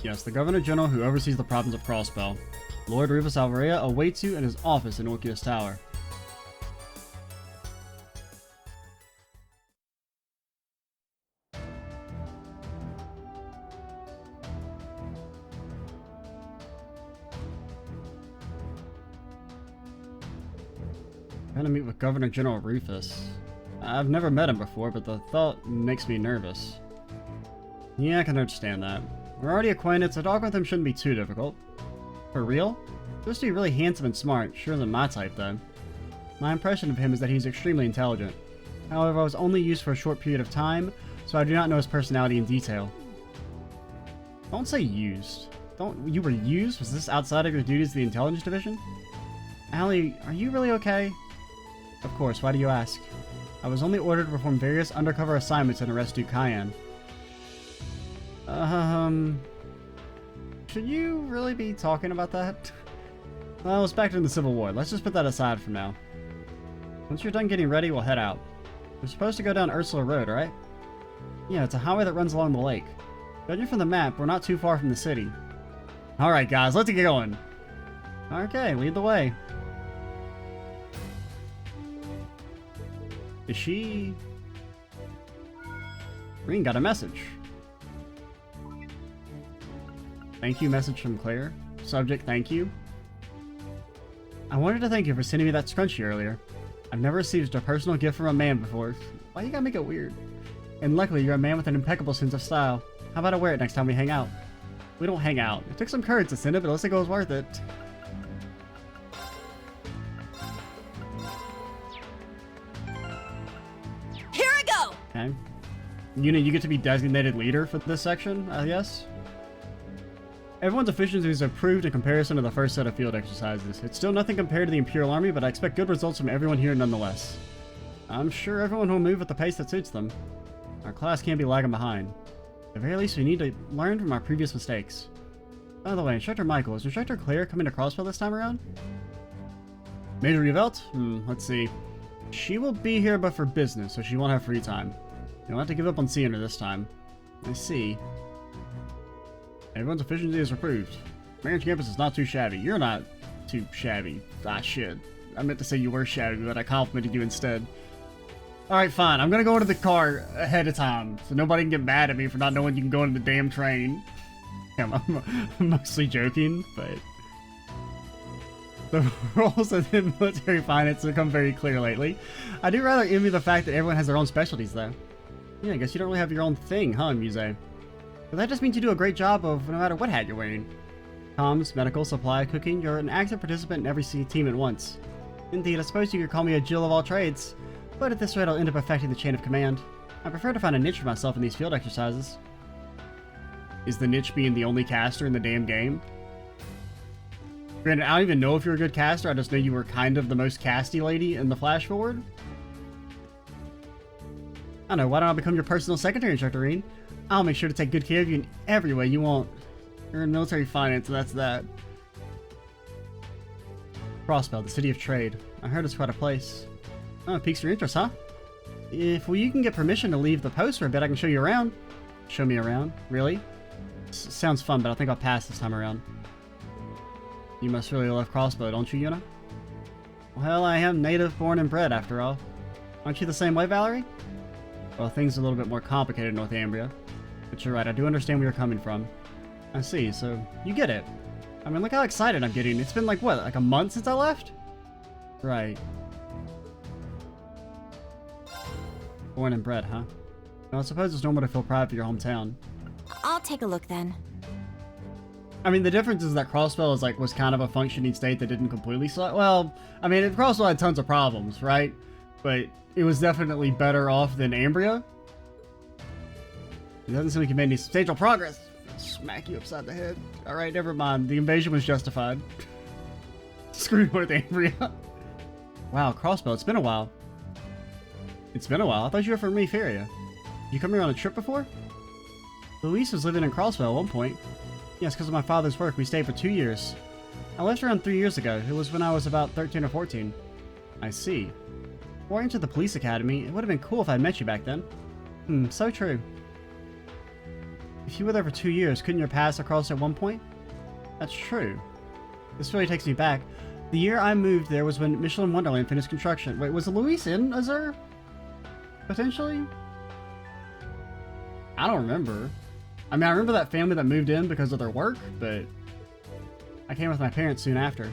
yes, the Governor General who oversees the province of Crossbell. Lord Rufus Alvaria awaits you in his office in Orkias Tower. I'm gonna meet with Governor General Rufus. I've never met him before, but the thought makes me nervous. Yeah, I can understand that. We're already acquainted, so talking with him shouldn't be too difficult. For real? Supposed to be really handsome and smart. Sure isn't my type, though. My impression of him is that he's extremely intelligent. However, I was only used for a short period of time, so I do not know his personality in detail. Don't say used. You were used? Was this outside of your duties to the Intelligence Division? Allie, are you really okay? Of course, why do you ask? I was only ordered to perform various undercover assignments and arrest Duke Cayenne. Should you really be talking about that? Well, it's back to the Civil War. Let's just put that aside for now. Once you're done getting ready, we'll head out. We're supposed to go down Ursula Road, right? Yeah, it's a highway that runs along the lake. Judging from the map, we're not too far from the city. Alright guys, let's get going. Okay, lead the way. Is she... Green got a message. Thank you message from Claire. Subject, thank you. I wanted to thank you for sending me that scrunchie earlier. I've never received a personal gift from a man before. Why you gotta make it weird? And luckily, you're a man with an impeccable sense of style. How about I wear it next time we hang out? We don't hang out. It took some courage to send it, but at least it was worth it. Here I go! Okay. You get to be designated leader for this section, I guess? Everyone's efficiency is improved in comparison to the first set of field exercises. It's still nothing compared to the Imperial Army, but I expect good results from everyone here nonetheless. I'm sure everyone will move at the pace that suits them. Our class can't be lagging behind. At the very least, we need to learn from our previous mistakes. By the way, Instructor Michael, is Instructor Claire coming to Crossbell this time around? Major Yvelt? Let's see. She will be here but for business, so she won't have free time. You'll have to give up on seeing her this time. I see. Everyone's efficiency is improved. Marriage campus is not too shabby. You're not too shabby. Ah, shit. I meant to say you were shabby, but I complimented you instead. Alright, fine. I'm gonna go into the car ahead of time, so nobody can get mad at me for not knowing you can go into the damn train. I'm mostly joking, but... the roles of the military finance have become very clear lately. I do rather envy the fact that everyone has their own specialties, though. Yeah, I guess you don't really have your own thing, huh, Muse? But that just means you do a great job of no matter what hat you're wearing. Comms, medical, supply, cooking, you're an active participant in every team at once. Indeed, I suppose you could call me a Jill of all trades, but at this rate I'll end up affecting the chain of command. I prefer to find a niche for myself in these field exercises. Is the niche being the only caster in the damn game? Granted, I don't even know if you're a good caster, I just know you were kind of the most casty lady in the flash forward. I don't know, why don't I become your personal secretary, Instructor Reen? I'll make sure to take good care of you in every way you want. You're in military finance, so that's that. Crossbell, the city of trade. I heard it's quite a place. Oh, it piques your interest, huh? If you can get permission to leave the post for a bit, I can show you around. Show me around? Really? Sounds fun, but I think I'll pass this time around. You must really love crossbow, don't you, Yuna? Well, I am native born and bred, after all. Aren't you the same way, Valerie? Well, things are a little bit more complicated in Northumbria. But you're right, I do understand where you're coming from. I see, so you get it. I mean, look how excited I'm getting. It's been like, what, like a month since I left? Right. Born and bred, huh? Well, I suppose it's normal to feel proud for your hometown. I'll take a look then. I mean, the difference is that Crossbell is like was kind of a functioning state that didn't completely suck. Well, I mean, Crossbell had tons of problems, right? But it was definitely better off than Ambria. It doesn't seem like you made any substantial progress. I'll smack you upside the head. All right, never mind. The invasion was justified. Screwed with Ambria. Wow, Crossbell, it's been a while. It's been a while. I thought you were from Referia. You come here on a trip before? Luis was living in Crossbell at one point. Yes, because of my father's work, we stayed for 2 years. I left around 3 years ago. It was when I was about 13 or 14. I see. Before I entered the police academy, it would have been cool if I'd met you back then. So true. If you were there for 2 years, couldn't your paths have crossed at one point? That's true. This really takes me back. The year I moved there was when Michelin Wonderland finished construction. Wait, was Luis in Azure? Potentially? I don't remember. I mean, I remember that family that moved in because of their work, but I came with my parents soon after.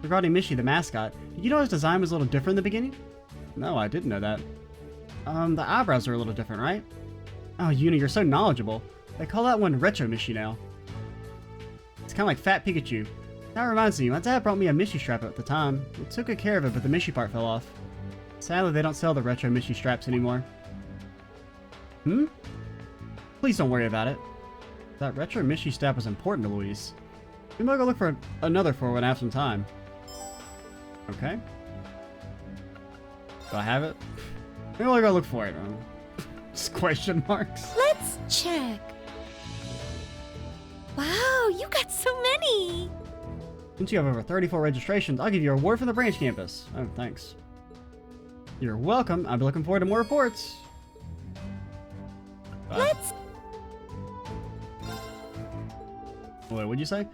Regarding Mishi, the mascot, did you know his design was a little different in the beginning? No, I didn't know that. The eyebrows are a little different, right? Oh, Yuna, you're so knowledgeable. They call that one Retro Mishi now. It's kind of like Fat Pikachu. That reminds me, my dad brought me a Mishi strap at the time. We took good care of it, but the Mishi part fell off. Sadly, they don't sell the Retro Mishi straps anymore. Please don't worry about it. That Retro Mishi strap was important to Luis. We might go look for another for when I have some time. Okay. Do I have it? Maybe I'll go look for it. Just question marks. Let's check. Wow, you got so many! Since you have over 34 registrations, I'll give you a award from the branch campus. Oh, thanks. You're welcome. I'll be looking forward to more reports. Let's... Wait, what'd you say?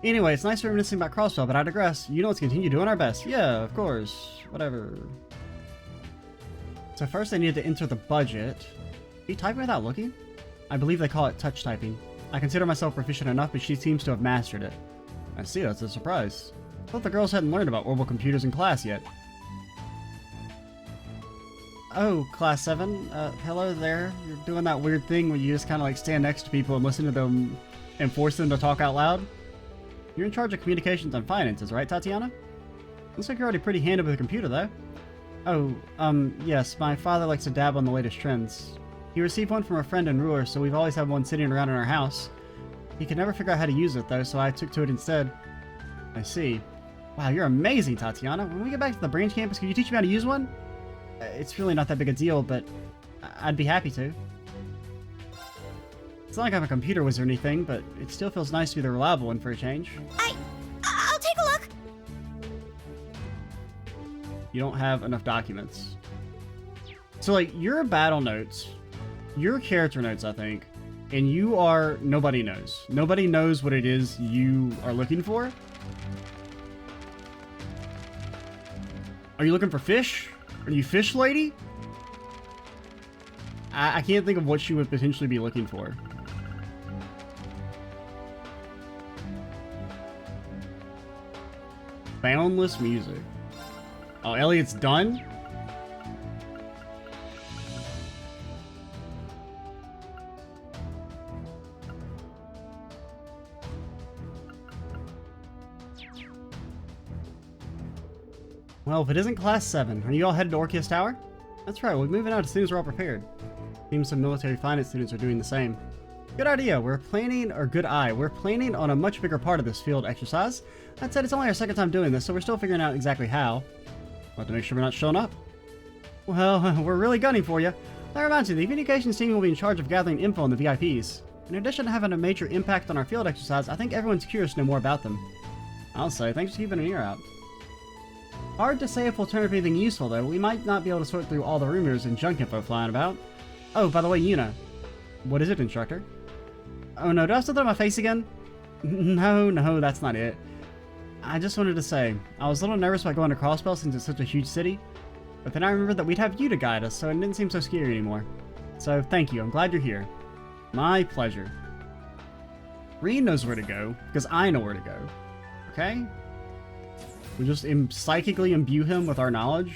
Anyway, it's nice reminiscing about Crossbell, but I digress. You know, let's continue doing our best. Yeah, of course. Whatever. So first I needed to enter the budget. Are you typing without looking? I believe they call it touch typing. I consider myself proficient enough, but she seems to have mastered it. I see, that's a surprise. I thought the girls hadn't learned about orbital computers in class yet. Oh, Class 7, hello there. You're doing that weird thing where you just kind of like stand next to people and listen to them and force them to talk out loud? You're in charge of communications and finances, right, Tatiana? Looks like you're already pretty handy with a computer, though. Oh, yes, my father likes to dabble in the latest trends. He received one from a friend in Ruhr, so we've always had one sitting around in our house. He could never figure out how to use it, though, so I took to it instead. I see. Wow, you're amazing, Tatiana. When we get back to the branch campus, could you teach me how to use one? It's really not that big a deal, but I'd be happy to. It's not like I'm a computer wizard or anything, but it still feels nice to be the reliable one for a change. I'll take a look! You don't have enough documents. So, like, your battle notes, your character notes, I think, and you are nobody knows. Nobody knows what it is you are looking for. Are you looking for fish? Are you fish lady? I can't think of what she would potentially be looking for. Boundless music. Oh, Elliot's done? Well, if it isn't Class 7, are you all headed to Orkias Tower? That's right, we'll be moving out as soon as we're all prepared. Seems some military finance students are doing the same. Good idea, we're planning on a much bigger part of this field exercise. That said, it's only our second time doing this, so we're still figuring out exactly how. We'll have to make sure we're not showing up. Well, we're really gunning for you. That reminds me, the communications team will be in charge of gathering info on the VIPs. In addition to having a major impact on our field exercise, I think everyone's curious to know more about them. I'll say, thanks for keeping an ear out. Hard to say if we'll turn up anything useful, though. We might not be able to sort through all the rumors and junk info flying about. Oh, by the way, Yuna. What is it, instructor? Oh no, do I have something on my face again? No, that's not it. I just wanted to say, I was a little nervous about going to Crossbell since it's such a huge city, but then I remembered that we'd have you to guide us, so it didn't seem so scary anymore. So thank you, I'm glad you're here. My pleasure. Reed knows where to go, because I know where to go. Okay? We just psychically imbue him with our knowledge.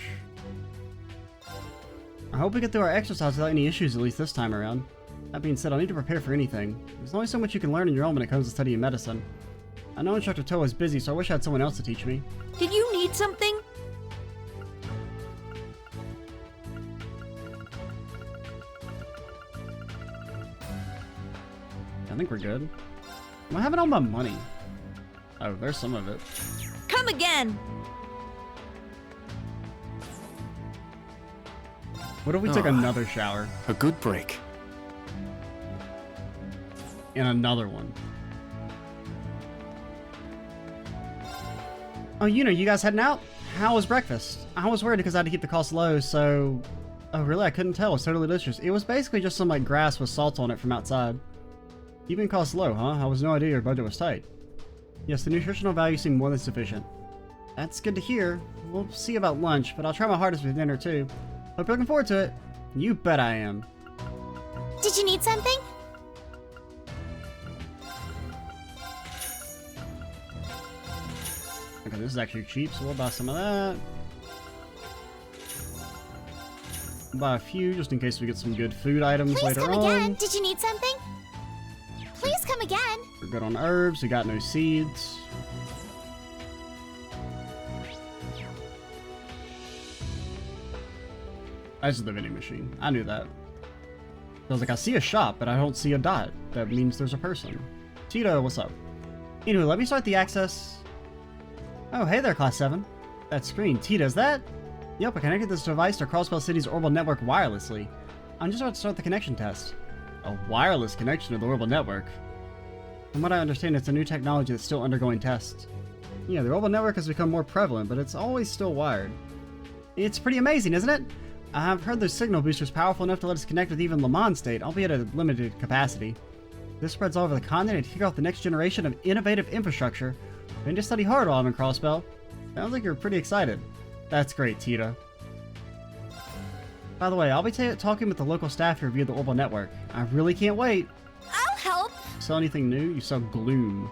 I hope we get through our exercise without any issues, at least this time around. That being said, I'll need to prepare for anything. There's only so much you can learn on your own when it comes to studying medicine. I know Instructor Toa is busy, so I wish I had someone else to teach me. Did you need something? I think we're good. Am I having all my money? Oh, there's some of it. Come again! What if we took another shower? A good break. And another one. Oh, you guys heading out? How was breakfast? I was worried because I had to keep the cost low, so... Oh, really? I couldn't tell. It was totally delicious. It was basically just some, like, grass with salt on it from outside. Keeping costs low, huh? I was no idea your budget was tight. Yes, the nutritional value seemed more than sufficient. That's good to hear. We'll see about lunch, but I'll try my hardest with dinner, too. Hope you're looking forward to it. You bet I am. Did you need something? Okay, this is actually cheap, so we'll buy some of that. We'll buy a few, just in case we get some good food items Please later come on. again. Did you need something? Please come again. We're good on herbs, we got no seeds. This is the vending machine. I knew that. I was like, I see a shop, but I don't see a dot. That means there's a person. Tito, what's up? Anyway, let me start the access. Oh, hey there, Class 7. That screen. Tito, is that? Yep, I connected this device to Crossbell City's orbital network wirelessly. I'm just about to start the connection test. A wireless connection to the orbital network. From what I understand, it's a new technology that's still undergoing tests. Yeah, the orbital network has become more prevalent, but it's always still wired. It's pretty amazing, isn't it? I've heard those signal boosters powerful enough to let us connect with even Lamont State, albeit at a limited capacity. This spreads all over the continent and kick off the next generation of innovative infrastructure. I need to study hard while I'm in Crossbell. Sounds like you're pretty excited. That's great, Tita. By the way, I'll be talking with the local staff to review the orbital network. I really can't wait. I'll help. Sell anything new? You sell gloom.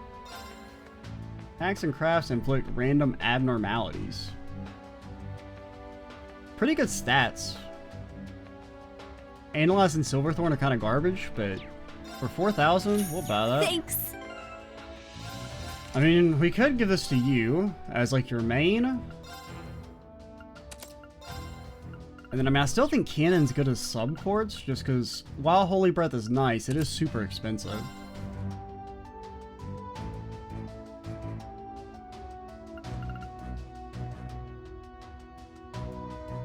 Hacks and crafts inflict random abnormalities. Pretty good stats. Analyze and Silverthorn are kind of garbage, but for 4,000, we'll buy that. Thanks. I mean, we could give this to you as like your main. And then, I mean, I still think Cannon's good as subports, just because while Holy Breath is nice, it is super expensive.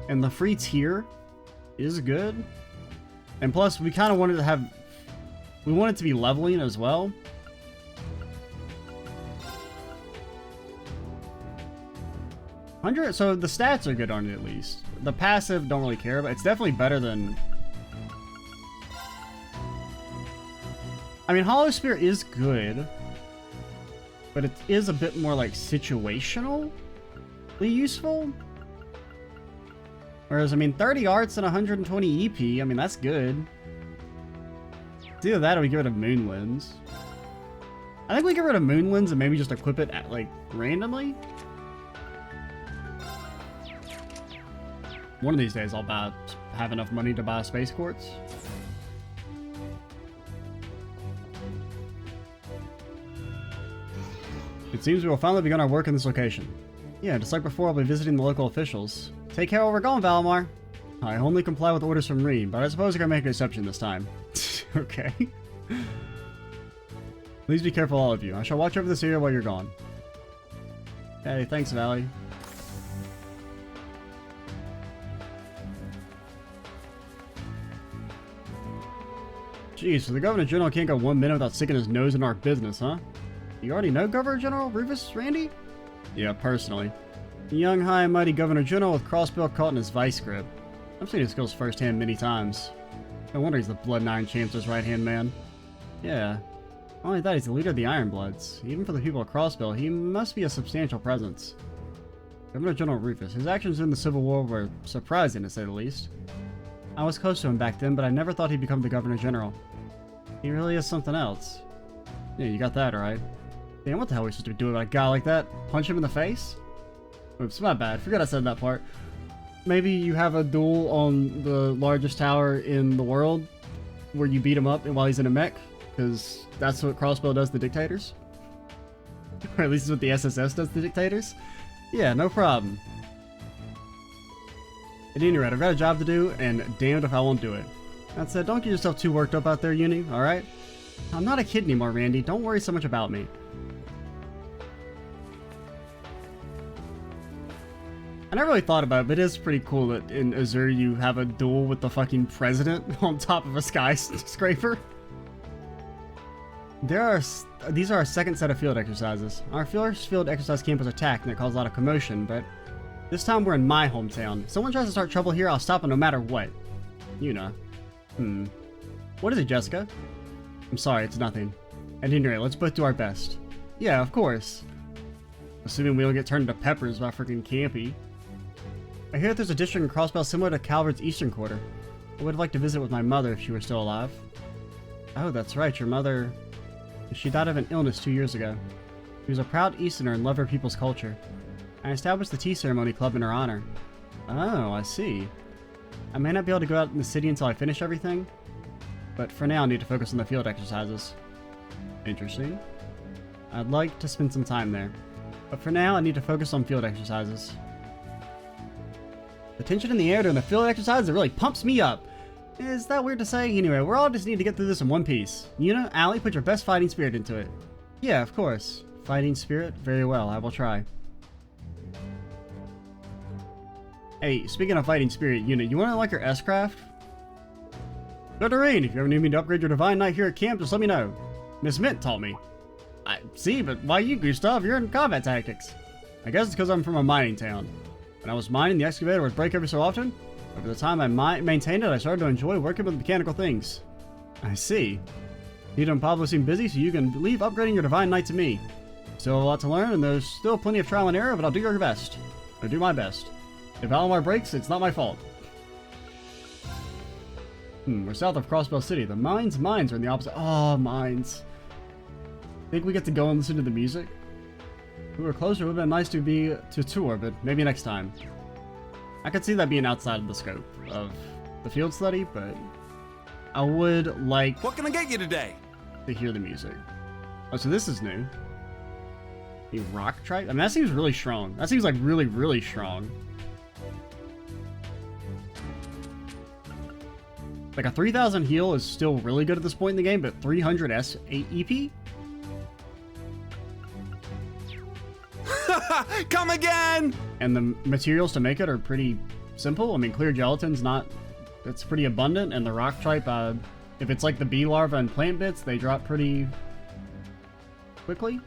And the free tier is good. And plus, we kind of wanted to have... We want it to be leveling as well. So the stats are good on it at least. The passive, don't really care, but it's definitely better than... I mean, Hollow Spear is good. But it is a bit more like situationally useful. Whereas, I mean, 30 arts and 120 EP, I mean, that's good. It's either that or we get rid of Moon Lens. I think we get rid of Moon Lens and maybe just equip it at, like, randomly. One of these days I'll have enough money to buy Space Quartz. It seems we will finally begin our work in this location. Yeah, just like before, I'll be visiting the local officials. Take care while we're going, Valimar. I only comply with orders from Reed, but I suppose I can make an exception this time. Okay. Please be careful, all of you. I shall watch over this area while you're gone. Hey, thanks, Valley. Jeez, so the Governor General can't go 1 minute without sticking his nose in our business, huh? You already know Governor General Rufus Randy? Yeah, personally. The young, high and mighty Governor General with Crossbell caught in his vice grip. I've seen his skills firsthand many times. No wonder he's the Blood 9 Chancellor's right-hand man. Yeah. Not only that, he's the leader of the Ironbloods. Even for the people of Crossbell, he must be a substantial presence. Governor General Rufus. His actions in the Civil War were surprising, to say the least. I was close to him back then, but I never thought he'd become the Governor General. He really is something else. Yeah, you got that right. Damn, what the hell are we supposed to be doing about a guy like that? Punch him in the face? Oops, my bad. Forgot I said that part. Maybe you have a duel on the largest tower in the world where you beat him up while he's in a mech, because that's what Crossbow does to dictators. Or at least it's what the SSS does to dictators. Yeah, no problem. At any rate, I've got a job to do, and damned if I won't do it. That said, don't get yourself too worked up out there, Uni, alright? I'm not a kid anymore, Randy. Don't worry so much about me. I never really thought about it, but it is pretty cool that in Azure you have a duel with the fucking president on top of a skyscraper. These are our second set of field exercises. Our first field exercise camp was attacked and it caused a lot of commotion, but this time we're in my hometown. If someone tries to start trouble here, I'll stop them no matter what. You know. What is it, Jessica? I'm sorry, it's nothing. At any rate, let's both do our best. Yeah, of course. Assuming we don't get turned into peppers by freaking Campy. I hear that there's a district in Crossbell similar to Calvert's Eastern Quarter. I would like to visit with my mother if she were still alive. Oh, that's right, your mother... She died of an illness 2 years ago. She was a proud Easterner and loved her people's culture. I established the tea ceremony club in her honor. Oh, I see. I may not be able to go out in the city until I finish everything, but for now I need to focus on the field exercises. Interesting. I'd like to spend some time there, but for now I need to focus on field exercises. The tension in the air during the field exercises really pumps me up. Is that weird to say? Anyway, we all just need to get through this in one piece. Yuna, Allie, put your best fighting spirit into it. Yeah, of course. Fighting spirit? Very well, I will try. Hey, speaking of fighting spirit, Yuna, you want to like your S-Craft? Good to read. If you ever need me to upgrade your Divine Knight here at camp, just let me know. Miss Mint taught me. I see, but why you, Gustav? You're in combat tactics. I guess it's because I'm from a mining town. When I was mining, the excavator would break every so often. Over the time I maintained it, I started to enjoy working with mechanical things. I see. You don't probably seem busy, so you can leave upgrading your Divine Knight to me. Still a lot to learn, and there's still plenty of trial and error, but I'll do your best. I'll do my best. If Alomar breaks, it's not my fault. We're south of Crossbell City. The mines are in the opposite. Oh, mines. Think we get to go and listen to the music? If we were closer, it would have been nice to tour, but maybe next time. I could see that being outside of the scope of the field study, but I would like... What can I get you today? ...to hear the music. Oh, so this is new. The rock tribe? I mean, that seems really strong. That seems like really, really strong. Like a 3000 heal is still really good at this point in the game, but 300 EP? Come again! And the materials to make it are pretty simple. I mean, clear gelatin's not... It's pretty abundant, and the rock tripe, if it's like the bee larva and plant bits, they drop pretty quickly.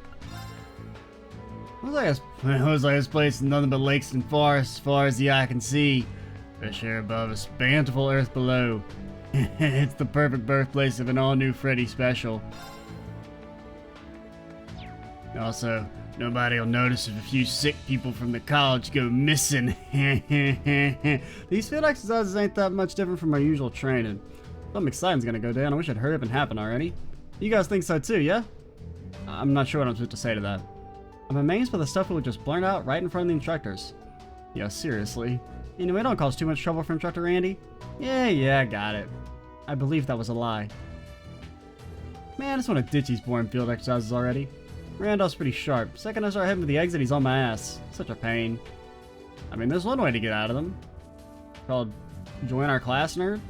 Looks like this place is nothing but lakes and forests as far as the eye can see. Fresh air above us, bountiful earth below. It's the perfect birthplace of an all-new Freddy special. Also, nobody will notice if a few sick people from the college go missing. These field exercises ain't that much different from our usual training. Something exciting's gonna go down. I wish it'd hurry up and happen already. You guys think so too, yeah? I'm not sure what I'm supposed to say to that. I'm amazed by the stuff we would just blurt out right in front of the instructors. Yeah, seriously. Anyway, don't cause too much trouble for Instructor Randy. Yeah, I got it. I believe that was a lie. Man, I just want to ditch these boring field exercises already. Randolph's pretty sharp. Second I start heading for the exit, he's on my ass. Such a pain. I mean, there's one way to get out of them. Called join our class, nerd.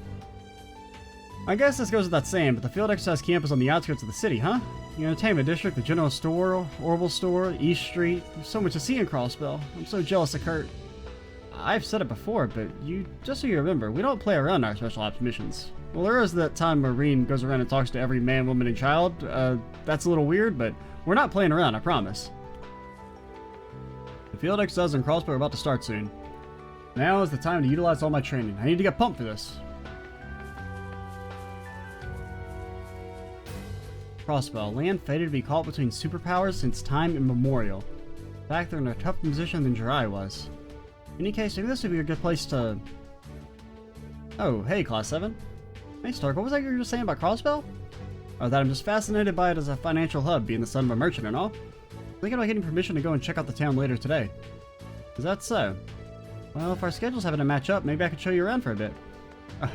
I guess this goes without saying, but the field exercise camp is on the outskirts of the city, huh? The entertainment district, the general store, Orbital store, East Street. There's so much to see in Crossbell. I'm so jealous of Kurt. I've said it before, but just so you remember, we don't play around our special ops missions. Well, there is that time Marine goes around and talks to every man, woman, and child. That's a little weird, but we're not playing around, I promise. The field exercises in Crossbell are about to start soon. Now is the time to utilize all my training. I need to get pumped for this. Crossbell. Land fated to be caught between superpowers since time immemorial. In fact, they're in a tougher position than Jirai was. In any case, maybe this would be a good place to... Oh, hey, Class 7. Hey, Stark, what was that you were just saying about Crossbell? Oh, that I'm just fascinated by it as a financial hub, being the son of a merchant and all. Thinking about getting permission to go and check out the town later today. Is that so? Well, if our schedules happen to match up, maybe I could show you around for a bit.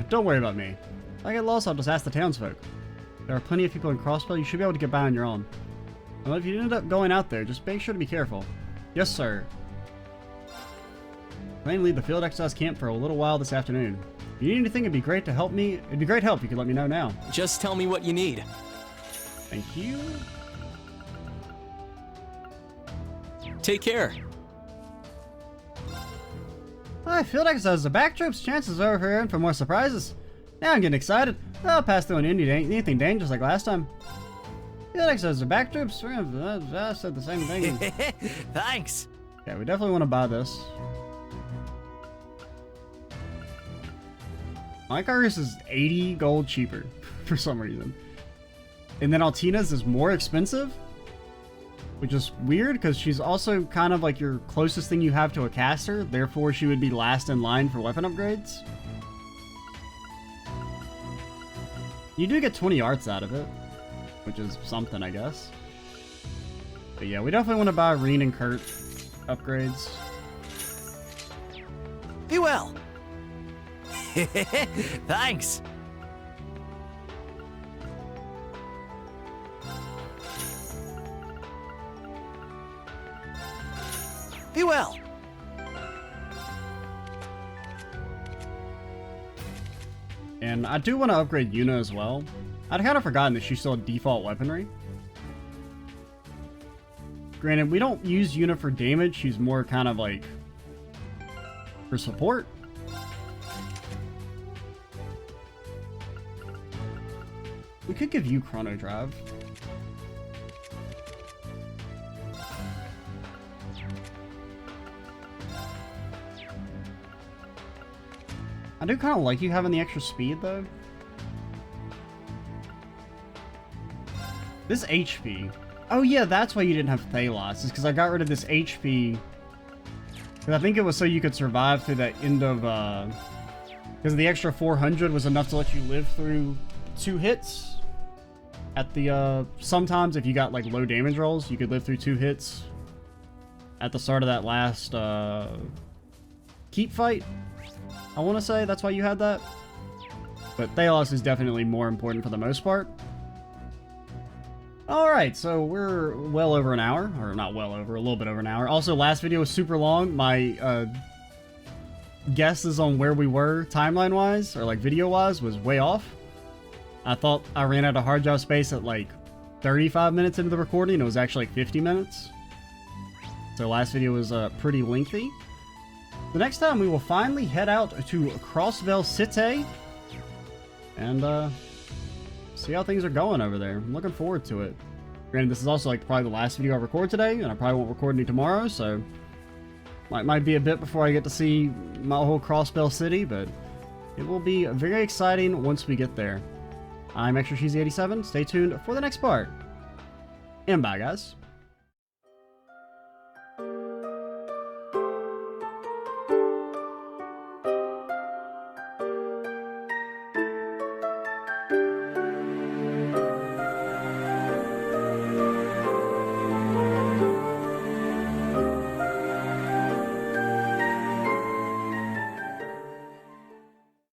Don't worry about me. If I get lost, I'll just ask the townsfolk. There are plenty of people in Crossbell, you should be able to get by on your own. Well, if you end up going out there, just make sure to be careful. Yes, sir. I plan to leave the field exercise camp for a little while this afternoon. If you need anything, it'd be great to help me. It'd be great help if you could let me know now. Just tell me what you need. Thank you. Take care. Hi, field exercise. The backtroops. Chances are we're in for more surprises. Now I'm getting excited. I'll pass through anything dangerous like last time. Field exercise. The backtroops. I said the same thing. Thanks. Yeah, we definitely want to buy this. My Icarus is 80 gold cheaper for some reason. And then Altina's is more expensive, which is weird because she's also kind of like your closest thing you have to a caster, therefore she would be last in line for weapon upgrades. You do get 20 arts out of it, which is something, I guess. But yeah, we definitely want to buy Reen and Kurt upgrades. Be well. Thanks. Be well. And I do want to upgrade Yuna as well. I'd kind of forgotten that she's still a default weaponry. Granted, we don't use Yuna for damage. She's more kind of like for support. We could give you Chrono Drive. I do kind of like you having the extra speed, though. This HP. Oh yeah, that's why you didn't have Thalos. Is because I got rid of this HP. Because I think it was so you could survive through that end of... Because the extra 400 was enough to let you live through 2 hits. At the, sometimes if you got, like, low damage rolls, you could live through 2 hits. At the start of that last, keep fight. I want to say that's why you had that. But Thalos is definitely more important for the most part. Alright, so we're well over an hour. Or not well over, a little bit over an hour. Also, last video was super long. My guesses on where we were timeline-wise, or like video-wise, was way off. I thought I ran out of hard drive space at like 35 minutes into the recording. It was actually like 50 minutes. So last video was pretty lengthy. The next time we will finally head out to Crossbell City and see how things are going over there. I'm looking forward to it. Granted, this is also like probably the last video I record today, and I probably won't record any tomorrow, so might be a bit before I get to see my whole Crossbell City, but it will be very exciting once we get there. I'm Extra Cheesy 87. Stay tuned for the next part. And bye, guys.